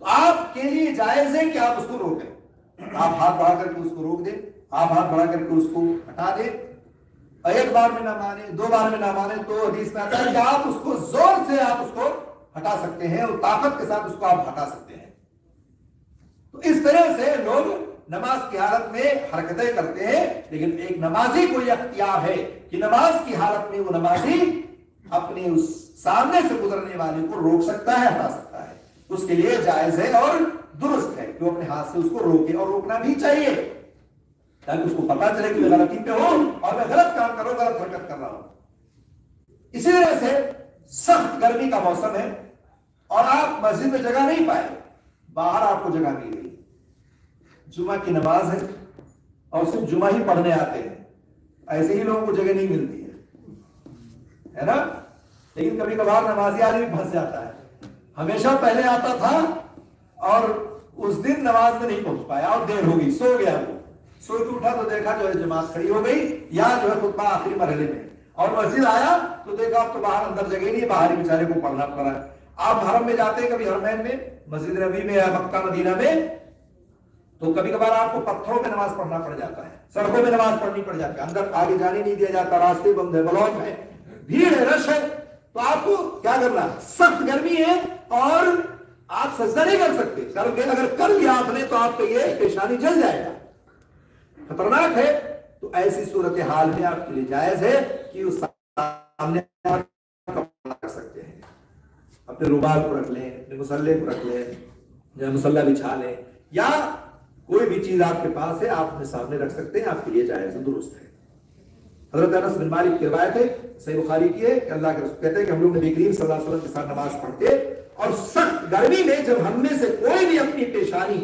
تو آپ کے لیے جائز ہے کہ آپ اس کو روکیں. آپ ہاتھ بڑھا کر کے اس کو روک دیں، آپ ہاتھ بڑھا کر کے اس کو ہٹا دیں. ایک بار میں نہ مانے، دو بار میں نہ مانے تو حدیث میں آتا ہے کہ آپ اس کو زور سے آپ اس کو ہٹا سکتے ہیں اور طاقت کے ساتھ اس کو آپ ہٹا سکتے ہیں. تو اس طرح سے لوگ نماز کی حالت میں حرکتیں کرتے ہیں، لیکن ایک نمازی کو یہ اختیار ہے کہ نماز کی حالت میں وہ نمازی اپنے اس سامنے سے گزرنے والے کو روک سکتا ہے، ہٹا سکتا ہے. اس کے لیے جائز ہے اور درست ہے کہ وہ اپنے ہاتھ سے اس کو روکے، اور روکنا بھی چاہیے تاکہ اس کو پتا چلے کہ میں غلطی پہ ہوں اور میں غلط کام کروں، غلط حرکت کر رہا ہوں. اسی طرح سے سخت گرمی کا موسم ہے اور آپ مسجد میں جگہ نہیں پائے، باہر آپ کو جگہ مل گئی، جمعہ کی نماز ہے اور صرف جمعہ ہی پڑھنے آتے ہیں، ایسے ہی لوگوں کو جگہ نہیں ملتی ہے نا. لیکن کبھی کبھار نمازی آدمی پھنس جاتا ہے، ہمیشہ پہلے آتا تھا اور اس دن نماز میں نہیں پہنچ پایا اور دیر ہو گئی، سو گیا، وہ سو کے اٹھا تو دیکھا جو ہے جماعت کھڑی ہو گئی یا جو ہے خطبہ آخری مرحلے میں، اور مسجد آیا تو دیکھا اب تو باہر اندر جگہ نہیں ہے، باہر ہی بیچارے کو پڑھنا پڑ رہا ہے. آپ حرم میں جاتے ہیں کبھی، حرمین میں، مسجد نبوی میں یا مکہ مدینہ میں، تو کبھی کبھار آپ کو پتھروں میں نماز پڑھنا پڑ جاتا ہے، سڑکوں میں نماز پڑھنی پڑ جاتی ہے، اندر آگے جانے نہیں دیا جاتا، راستے بند ہے، بلاک ہے، بھیڑ ہے، رش ہے. تو آپ کو کیا کرنا، سخت گرمی ہے اور آپ سجدہ نہیں کر سکتے، اگر کر لیا آپ نے تو آپ پہ یہ پیشانی جل جائے گا، خطرناک ہے. تو ایسی صورتحال میں آپ کے لیے جائز ہے کہ اس سامنے رکھ سکتے ہیں، اپنے رومال کو رکھ لیں، اپنے مسلح کو رکھ لیں، یا مسلح بچھا لیں، یا کوئی بھی چیز آپ کے پاس ہے آپ اپنے سامنے رکھ سکتے ہیں، آپ کے لیے جائز ہے، درست ہے. حضرت انس بن مالک کی روایت ہے، صحیح بخاری کی ہے، کہ اللہ کے رسول کہتے ہیں کہ ہم لوگ نبی کریم صلی اللہ علیہ وسلم کے ساتھ نماز پڑھتے اور سخت گرمی میں جب ہم میں سے کوئی بھی اپنی پیشانی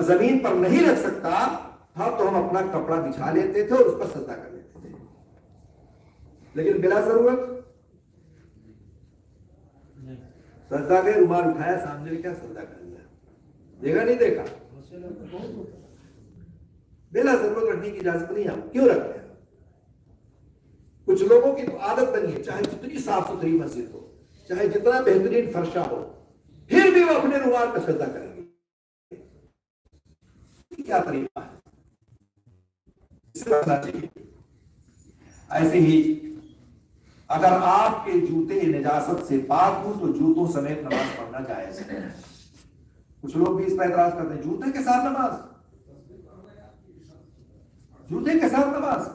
زمین پر نہیں رکھ سکتا تھا تو ہم اپنا کپڑا بچھا لیتے تھے اور اس پر سجدہ کر لیتے تھے، لیکن بلا ضرورت سجدہ میں رومال اٹھایا سامنے میں کیا سجدہ کر لیا، دیکھا نہیں دیکھا، بلا ضرورت رکھنے کی اجازت نہیں ہے. کیوں رکھتے ہیں؟ کچھ لوگوں کی تو عادت بنی ہے، چاہے جتنی صاف ستھری مسجد ہو، چاہے جتنا بہترین فرشہ ہو، پھر بھی وہ اپنے رومال پہ سجدہ کریں گے. کیا طریقہ ہے؟ ایسے ہی اگر آپ کے جوتے نجاست سے پاک ہوں تو جوتوں سمیت نماز پڑھنا جائز ہے. کچھ لوگ بھی اس پر اعتراض کرتے ہیں، جوتے کے ساتھ نماز، جوتے کے ساتھ نماز.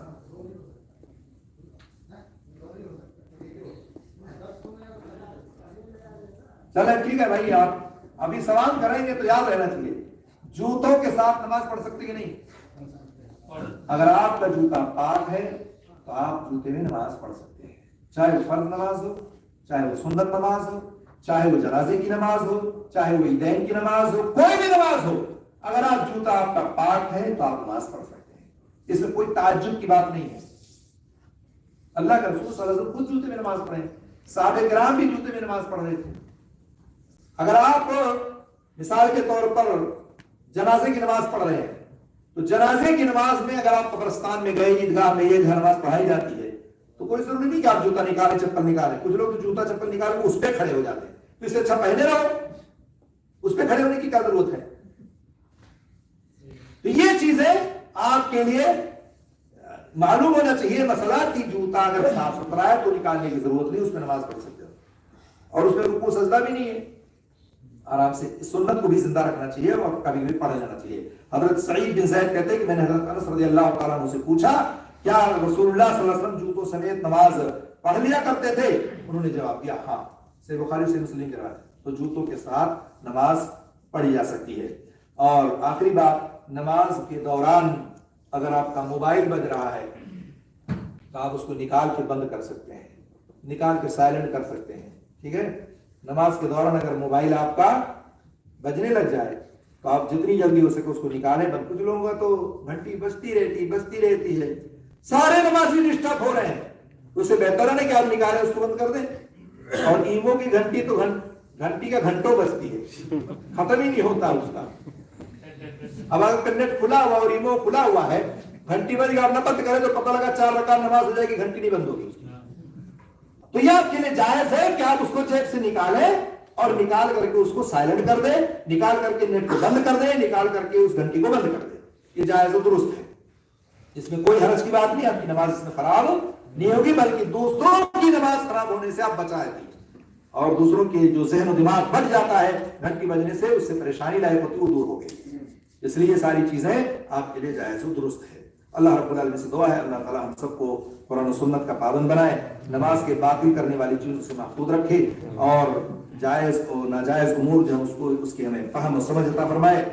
چلے ٹھیک ہے بھائی، آپ ابھی سوال کریں گے تو یاد رہنا چاہیے، جوتوں کے ساتھ نماز پڑھ سکتے کہ نہیں؟ اگر آپ کا جوتا پاک ہے تو آپ جوتے میں نماز پڑھ سکتے ہیں، چاہے وہ فرض نماز ہو، چاہے وہ سنت نماز ہو، چاہے وہ جنازے کی نماز ہو، چاہے وہ عیدین کی نماز ہو، کوئی بھی نماز ہو، اگر آپ جوتا آپ کا پاک ہے تو آپ نماز پڑھ سکتے ہیں. اس میں کوئی تعجب کی بات نہیں ہے. اللہ کا رسول صلی اللہ علیہ وسلم خود جوتے میں نماز پڑھے، صحابہ کرام بھی جوتے میں نماز پڑھ رہے تھے. اگر آپ مثال کے طور پر جنازے کی نماز پڑھ رہے ہیں تو جنازے کی نماز میں اگر آپ قبرستان میں گئے، عیدگاہ میں یہ نماز پڑھائی جاتی ہے تو کوئی ضروری نہیں کہ آپ جوتا نکالیں، چپل نکالیں. کچھ لوگ تو جوتا چپل نکال کے اس پہ کھڑے ہو جاتے ہیں، تو اس سے اچھا پہنے رہو، اس پہ کھڑے ہونے کی کیا ضرورت ہے؟ تو یہ چیزیں آپ کے لیے معلوم ہونا چاہیے. مسئلہ کہ جوتا اگر صاف ستھرا ہے تو نکالنے کی ضرورت نہیں، اس میں نماز پڑھ سکتے ہو، اور اس میں رکوع سجدہ بھی نہیں ہے. آرام سے اس سنت کو بھی زندہ رکھنا چاہیے اور کبھی بھی پڑھ لینا چاہیے. حضرت سعید بن زید کہتے ہیں کہ میں نے حضرت انس رضی اللہ تعالیٰ عنہ سے پوچھا کیا رسول اللہ صلی اللہ علیہ وسلم جوتوں سمیت نماز پڑھ لیا کرتے تھے؟ انہوں نے جواب دیا ہاں. صحیح بخاری سے مسلم کی روایت. تو جوتوں کے ساتھ نماز پڑھی جا سکتی ہے. اور آخری بات، نماز کے دوران اگر آپ کا موبائل بج رہا ہے تو آپ اس کو نکال کے بند کر سکتے ہیں، نکال کے سائلنٹ کر سکتے ہیں، ٹھیک ہے. نماز کے دوران اگر موبائل آپ کا بجنے لگ جائے تو آپ جتنی جلدی ہو سکے اس کو نکالیں. بس کچھ لوگوں کا تو گھنٹی بجتی رہتی ہے، سارے نمازی ڈسٹرب ہو رہے ہیں. اس سے بہتر ہے کہ آپ نکالیں، اس کو بند کر دیں. اور ایمو کی گھنٹی تو گھنٹی کا گھنٹوں بجتی ہے، ختم ہی نہیں ہوتا اس کا. اب اگر کنیٹ کھلا ہوا اور ایمو کھلا ہوا ہے، گھنٹی بج گیا، آپ نہ بند کرے تو پتہ لگا 4 رکعت نماز ہو جائے گی، گھنٹی نہیں بند ہوگی اس کی. تو یہ آپ کے لیے جائز ہے کہ آپ اس کو جیب سے نکالیں اور نکال کر کے اس کو سائلنٹ کر دیں، نکال کر کے نیٹ کو بند کر دیں، نکال کر کے اس گھنٹی کو بند کر دیں. یہ جائز و درست ہے، اس میں کوئی حرج کی بات نہیں. آپ کی نماز اس میں خراب نہیں ہوگی، بلکہ دوسروں کی نماز خراب ہونے سے آپ بچائے گی. اور دوسروں کے جو ذہن و دماغ بچ جاتا ہے گھنٹی بجنے سے، اس سے پریشانی لاحق ہوتی ہے، وہ دور ہو گئی. اس لیے یہ ساری چیزیں آپ کے لیے جائز و درست ہے. اللہ رب العالمین سے دعا ہے اللہ تعالیٰ ہم سب کو قرآن و سنت کا پابند بنائے، نماز کے باطل کرنے والی چیزوں سے محفوظ رکھے، اور جائز اور ناجائز امور جو اس کی ہمیں فہم و سمجھ عطا فرمائے.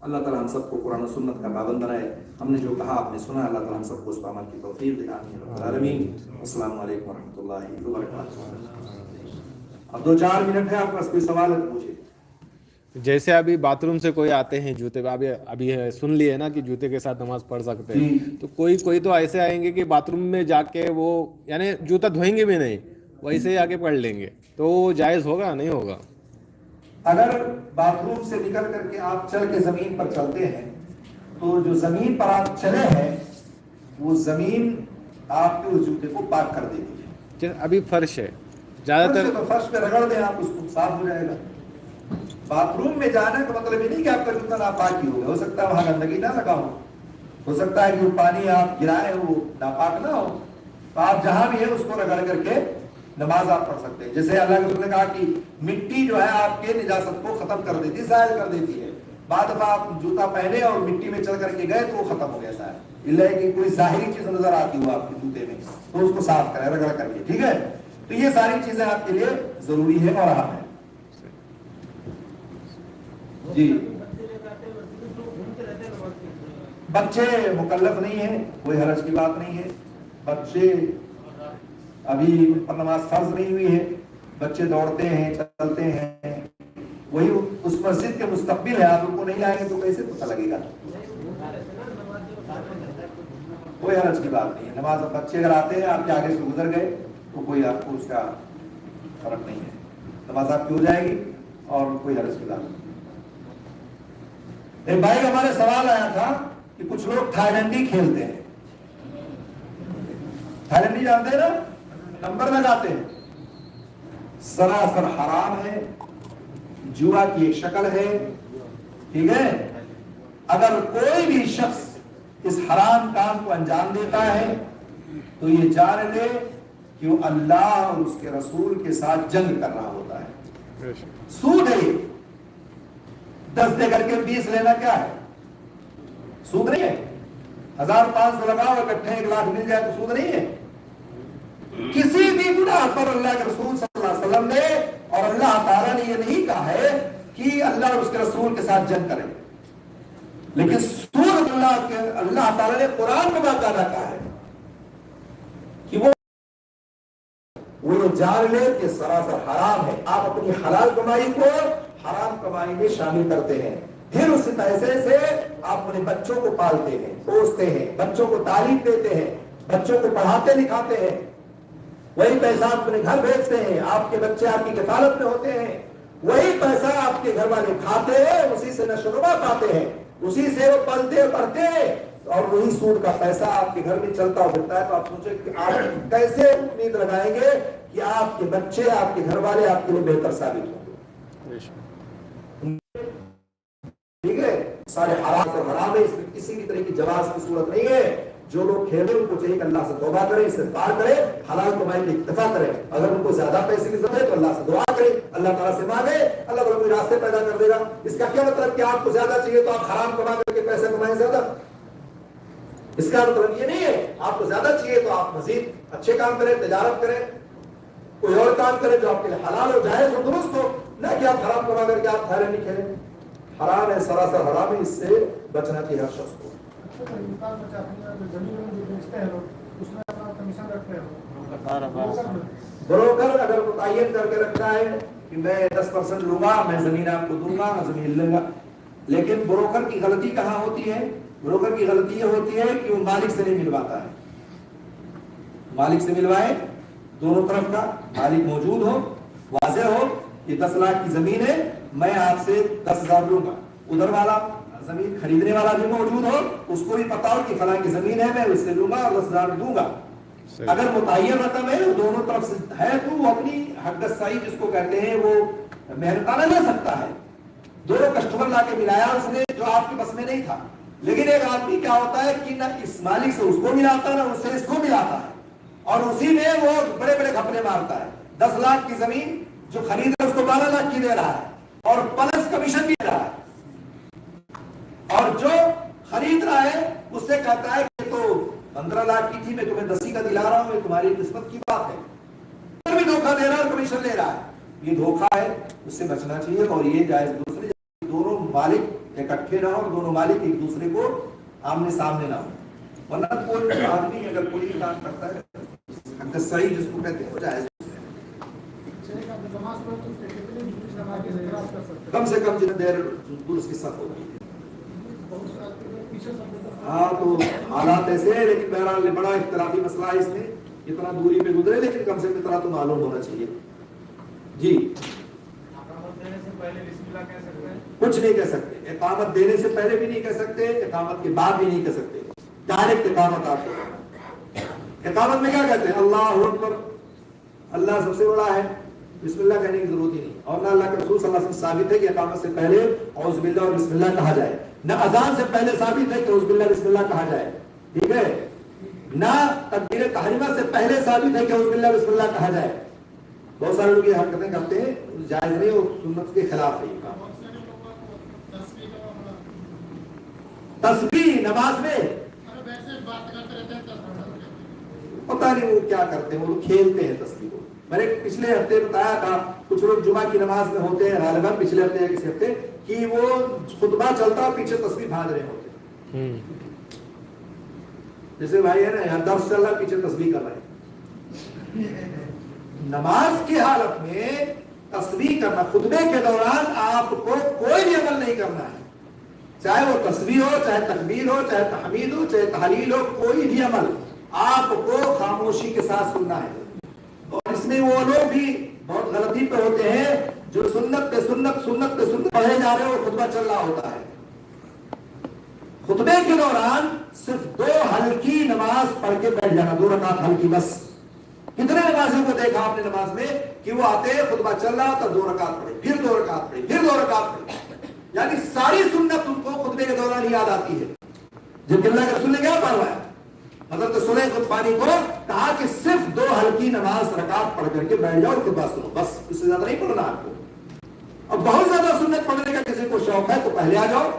اللہ تعالیٰ ہم سب کو قرآن و سنت کا پابند بنائے. ہم نے جو کہا آپ نے سنا، اللہ تعالیٰ ہم سب کو اس پر عمل کی توفیق دے. آمین رب العالمین. السلام علیکم ورحمۃ اللہ وبرکاتہ. اب 2-4 منٹ ہے، آپ کے پاس کوئی سوال ہے تو پوچھیے. جیسے ابھی باتھ روم سے کوئی آتے ہیں جوتے پہ، ابھی سن لیے نا کہ جوتے کے ساتھ نماز پڑھ سکتے ہیں، تو کوئی تو ایسے آئیں گے کہ باتھ روم میں جا کے وہ یعنی جوتا دھوئیں گے بھی نہیں، ویسے ہی آگے پڑھ لیں گے، تو جائز ہوگا نہیں ہوگا؟ اگر باتھ روم سے نکل کر کے آپ چل کے زمین پر چلتے ہیں تو جو زمین پر آپ چلے ہیں وہ زمین آپ کے اس جوتے کو پاک کر دیتی ہے. ابھی فرش ہے زیادہ تر، تو فرش پہ رگڑ دیں آپ، اس کو صاف ہو جائے گا. باتھ روم میں جانا کا مطلب یہ نہیں کہ آپ کا جوتا ناپاک ہی ہو سکتا ہے وہاں گندگی نہ لگا ہو سکتا ہے کہ وہ پانی آپ گرائے وہ ناپاک نہ ہو، تو آپ جہاں بھی ہے اس کو رگڑ کر کے نماز آپ پڑھ سکتے ہیں. جیسے اللہ کے رسول نے کہا کہ مٹی جو ہے آپ کے نجاست کو ختم کر دیتی ہے، زائل کر دیتی ہے. بعد دفعہ آپ جوتا پہنے اور مٹی میں چل کر کے گئے تو وہ ختم ہو گیا سارا، اللہ کہ کوئی ظاہری چیز نظر آتی ہو آپ کے جوتے میں تو اس کو صاف کریں رگڑ کر کے. ٹھیک ہے، تو یہ ساری چیزیں آپ کے لیے ضروری ہے اور اہم ہے. جی بچے مکلف نہیں ہیں، کوئی حرج کی بات نہیں ہے. بچے ابھی ان پر نماز فرض نہیں ہوئی ہے، بچے دوڑتے ہیں چلتے ہیں، وہی اس مسجد کے مستقبل ہے، آپ ان کو نہیں لائیں گے تو کیسے پتہ لگے گا؟ کوئی حرج کی بات نہیں ہے. نماز بچے اگر آتے ہیں آپ کے آگے سے گزر گئے تو کوئی آپ کو اس کا فرق نہیں ہے، نماز آپ کی ہو جائے گی اور کوئی حرج کی بات نہیں. ایک بھائی کا ہمارے سوال آیا تھا کہ کچھ لوگ تھائیلینڈی کھیلتے ہیں، تھائیلینڈی جانتے ہیں نا، نمبر لگاتے ہیں، سراسر حرام ہے، جوا کی ایک شکل ہے. ٹھیک ہے، اگر کوئی بھی شخص اس حرام کام کو انجام دیتا ہے تو یہ جان لے کہ وہ اللہ اور اس کے رسول کے ساتھ جنگ کر رہا ہوتا ہے. سود ہے، 10 دے کر کے 20 لینا کیا ہے؟ سود نہیں ہے. 1500 لگاؤ اکٹھے 1 لاکھ مل جائے تو سود نہیں ہے. کسی بھی گناہ پر اللہ کے رسول صلی اللہ علیہ وسلم نے اور اللہ تعالیٰ نے یہ نہیں کہا ہے کہ اللہ اور اس کے رسول کے ساتھ جنگ کریں، لیکن سود اللہ تعالیٰ نے قرآن میں باقاعدہ کہا ہے کہ وہ جان لے کہ سراسر حرام ہے. آپ اپنی حلال کمائی کو حرام کمائی میں شامل کرتے ہیں، پھر اس پیسے سے آپ اپنے بچوں کو پالتے ہیں، پوستے ہیں، بچوں کو تعلیم دیتے ہیں، بچوں کو پڑھاتے لکھاتے ہیں، وہی پیسہ آپ اپنے گھر بھیجتے ہیں، آپ کے بچے آپ کی کفالت میں ہوتے ہیں، وہی پیسہ آپ کے گھر والے کھاتے ہیں، اسی سے نشو و نما پاتے ہیں، اسی سے وہ پلتے پڑھتے ہیں، اور وہی سود کا پیسہ آپ کے گھر میں چلتا پھرتا ہے. تو آپ سوچیں کہ آپ کیسے امید لگائیں گے کہ آپ کے بچے آپ کے گھر والے آپ کے لیے بہتر ثابت ہوں گے؟ ٹھیک ہے، سارے حرام اور حرام ہے، اس میں کسی بھی طرح کی جواز کی صورت نہیں ہے. جو لوگ کھیلیں ان کو چاہیے کہ اللہ سے توبہ کریں، استغفار کریں، حلال کمائی میں اکتفا کریں. اگر ان کو زیادہ پیسے کی ضرورت ہے تو اللہ سے دعا کریں، اللہ تعالیٰ سے مانگے، اللہ تعالیٰ کوئی راستے پیدا کر دے گا. اس کا کیا مطلب کہ آپ کو زیادہ چاہیے تو آپ حرام کما کر کے پیسے کمائیں زیادہ؟ اس کا مطلب یہ نہیں ہے. آپ کو زیادہ چاہیے تو آپ مزید اچھے کام کریں، تجارت کریں، کوئی اور کام کریں جو آپ کے لیے حلال ہو، جائز ہو، درست ہو، نہ کہ آپ حرام کما کر کے آپ تھائیلینڈ نہیں کھیلیں. حرام ہے، سراسر حرام ہے، اس سے بچنا چاہیے ہر شخص کو. بروکر اگر متعین کر کے رکھتا ہے کہ میں 10% لوں گا، میں زمین آپ کو دوں گا، زمین لوں گا، لیکن بروکر کی غلطی کہاں ہوتی ہے؟ بروکر کی غلطی یہ ہوتی ہے کہ وہ مالک سے نہیں ملواتا ہے. مالک سے ملوائے دونوں طرف کا مالک موجود ہو, واضح ہو کہ 10 لاکھ کی زمین ہے, میں آپ سے 10,000 لوں گا. ادھر والا زمین خریدنے والا بھی موجود ہو, اس کو بھی پتا ہو کہ فلاں کی زمین ہے, میں اس سے لوں گا اور 10,000 دوں گا. اگر متعین رقم ہے دونوں طرف سے ہے تو وہ اپنی حق السعی جس کو کہتے ہیں وہ محنتانہ لے سکتا ہے. دونوں کسٹمر لا کے ملایا اس نے جو آپ کے بس میں نہیں تھا. لیکن ایک آدمی کیا ہوتا ہے کہ نہ اس مالک سے اس کو ملاتا ہے نہ اس سے اس کو ملاتا ہے, اور اسی میں وہ بڑے بڑے گھپلے مارتا ہے. 10 لاکھ کی زمین جو خرید ہے اس کو 12 لاکھ کی دے رہا ہے اور پلس کمیشن بھی دے رہا ہے, اور جو خرید رہا ہے اس سے کہتا ہے کہ تو 15 لاکھ کی تھی, میں تمہیں 10 کا دلا رہا ہوں, یہ تمہاری قسمت کی بات ہے. اور بھی دھوکہ دے رہا ہے اور کمیشن لے رہا ہے. یہ دھوکہ ہے, اس سے بچنا چاہیے. اور یہ جائز دوسرے دونوں مالک اکٹھے نہ ہو, دونوں مالک ایک دوسرے کو آمنے سامنے نہ ہو, ورنہ کوئی آدمی اگر کوئی کام کرتا ہے حق السعی جس کو کہتے ہیں وہ جائز. کم سے کم جتنا دیر اس کی صف ہوتی ہے. ہاں تو حالات ایسے ہیں, لیکن بہرحال بڑا اختلافی مسئلہ ہے اس میں, اتنا دوری پہ گزرے لیکن کم سے کم اتنا تو معلوم ہونا چاہیے. جی کچھ نہیں کہہ سکتے, اقامت دینے سے پہلے بھی نہیں کہہ سکتے, اقامت کے بعد بھی نہیں کہہ سکتے. ڈائریکٹ اقامت آپ کو, اقامت میں کیا کہتے ہیں اللہ اکبر, اللہ سب سے بڑا ہے, بسم اللہ کہنے کی ضرورت ہی نہیں. اور نہ اللہ کے رسول صلی اللہ علیہ وسلم ثابت ہے کہ اقامت سے پہلے اعوذ باللہ اور بسم اللہ کہا جائے, نہ اذان سے پہلے ثابت ہے کہ اعوذ باللہ بسم اللہ کہا جائے, ٹھیک ہے, نہ تکبیر تحریمہ سے پہلے ثابت ہے کہ اعوذ باللہ بسم اللہ کہا جائے. بہت سارے لوگ یہ حرکتیں کرتے ہیں, جائز نہیں, اور سنت کے خلاف ہے. تسبیح نماز میں پتہ نہیں وہ کیا کرتے ہیں, وہ کھیلتے ہیں تسبیح کو. میں نے پچھلے ہفتے بتایا تھا کچھ لوگ جمعہ کی نماز میں ہوتے ہیں غالباً پچھلے ہفتے یا کسی ہفتے, کہ وہ خطبہ چلتا پیچھے تسبیح بھاج رہے ہوتے ہیں. جیسے بھائی ہے نا یہاں درس چل رہا پیچھے تسبیح کر رہے ہیں. نماز کی حالت میں تسبیح کرنا, خطبے کے دوران آپ کو کوئی بھی عمل نہیں کرنا ہے, چاہے وہ تسبیح ہو, چاہے تکبیر ہو, چاہے تحمید ہو, چاہے تحلیل ہو, کوئی بھی عمل آپ کو خاموشی کے ساتھ سننا ہے. اور اس میں وہ لوگ بھی بہت غلطی پہ ہوتے ہیں جو سنت پہ سنت سنت پہ سنت پڑھے جا رہے ہیں اور خطبہ چل رہا ہوتا ہے. خطبے کے دوران صرف 2 ہلکی نماز پڑھ کے بیٹھ جانا, 2 رکعت ہلکی بس. کتنے نمازیوں کو دیکھا آپ نے نماز میں کہ وہ آتے ہیں خطبہ چل رہا تو 2 رکعت پڑھے, پھر 2 رکعت پڑھے, پھر 2 رکعت پڑھے, یعنی ساری سنت ان کو خطبے کے دوران یاد آتی ہے. جبکہ اللہ کے رسول نے کیا فرمایا, حضرت سلیح غفاری کو کہا کہ صرف 2 ہلکی نماز رکعت پڑھ کر کے بیٹھ جاؤ اور خطبہ سنو, بس اس سے زیادہ نہیں پڑھنا آپ کو. اب بہت زیادہ سنت پڑھنے کا کسی کو شوق ہے تو پہلے آ جاؤ,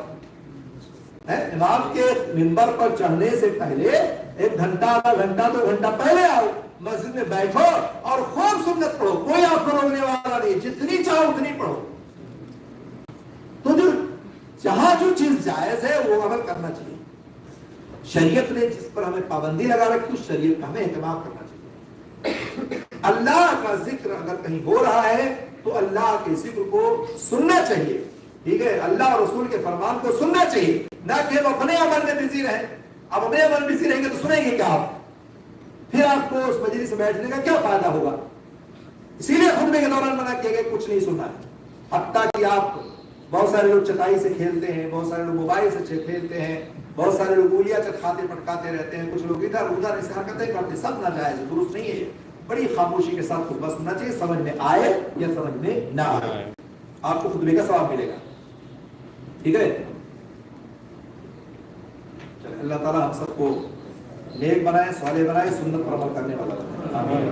امام کے منبر پر چڑھنے سے پہلے 1 گھنٹہ, آدھا گھنٹہ, 2 گھنٹہ پہلے آؤ, مسجد میں بیٹھو اور خوب سنت پڑھو, کوئی آپ کو روکنے والا نہیں, جتنی چاہو اتنی پڑھو. تو جو جہاں جو چیز جائز ہے وہ عمل کرنا چاہیے. شریعت نے جس پر ہمیں پابندی لگا رکھی اس شریعت کا ہمیں اہتمام کرنا چاہیے. اللہ کا ذکر اگر کہیں ہو رہا ہے تو اللہ کے ذکر کو سننا چاہیے, ٹھیک ہے, اللہ اور رسول کے فرمان کو سننا چاہیے, نہ کہ ہم اپنے عمل میں بزی رہیں. اب اپنے عمل میں بزی رہیں گے تو سنیں گے کیا آپ, پھر آپ کو اس مجلس سے بیٹھنے کا کیا فائدہ ہوگا. اسی لیے خطبے کے دوران منع کیا گیا کچھ نہیں سننا ہے. حتیٰ کہ آپ بہت سارے لوگ چٹائی سے کھیلتے ہیں, بہت سارے لوگ موبائل سے کھیلتے ہیں, بہت سارے لوگ گولیاں چٹکاتے پٹکاتے رہتے ہیں, کچھ لوگ ادھر ادھر اس حرکتیں کرتے, سب ناجائز, درست نہیں ہے. بڑی خاموشی کے ساتھ خطبہ سننا چاہیے, سمجھ میں آئے یا سمجھ میں نہ آئے, آپ کو خطبے کا ثواب ملے گا. ٹھیک ہے, اللہ تعالیٰ ہم سب کو نیک بنائے, صالح بنائے, سنت پر عمل کرنے والا.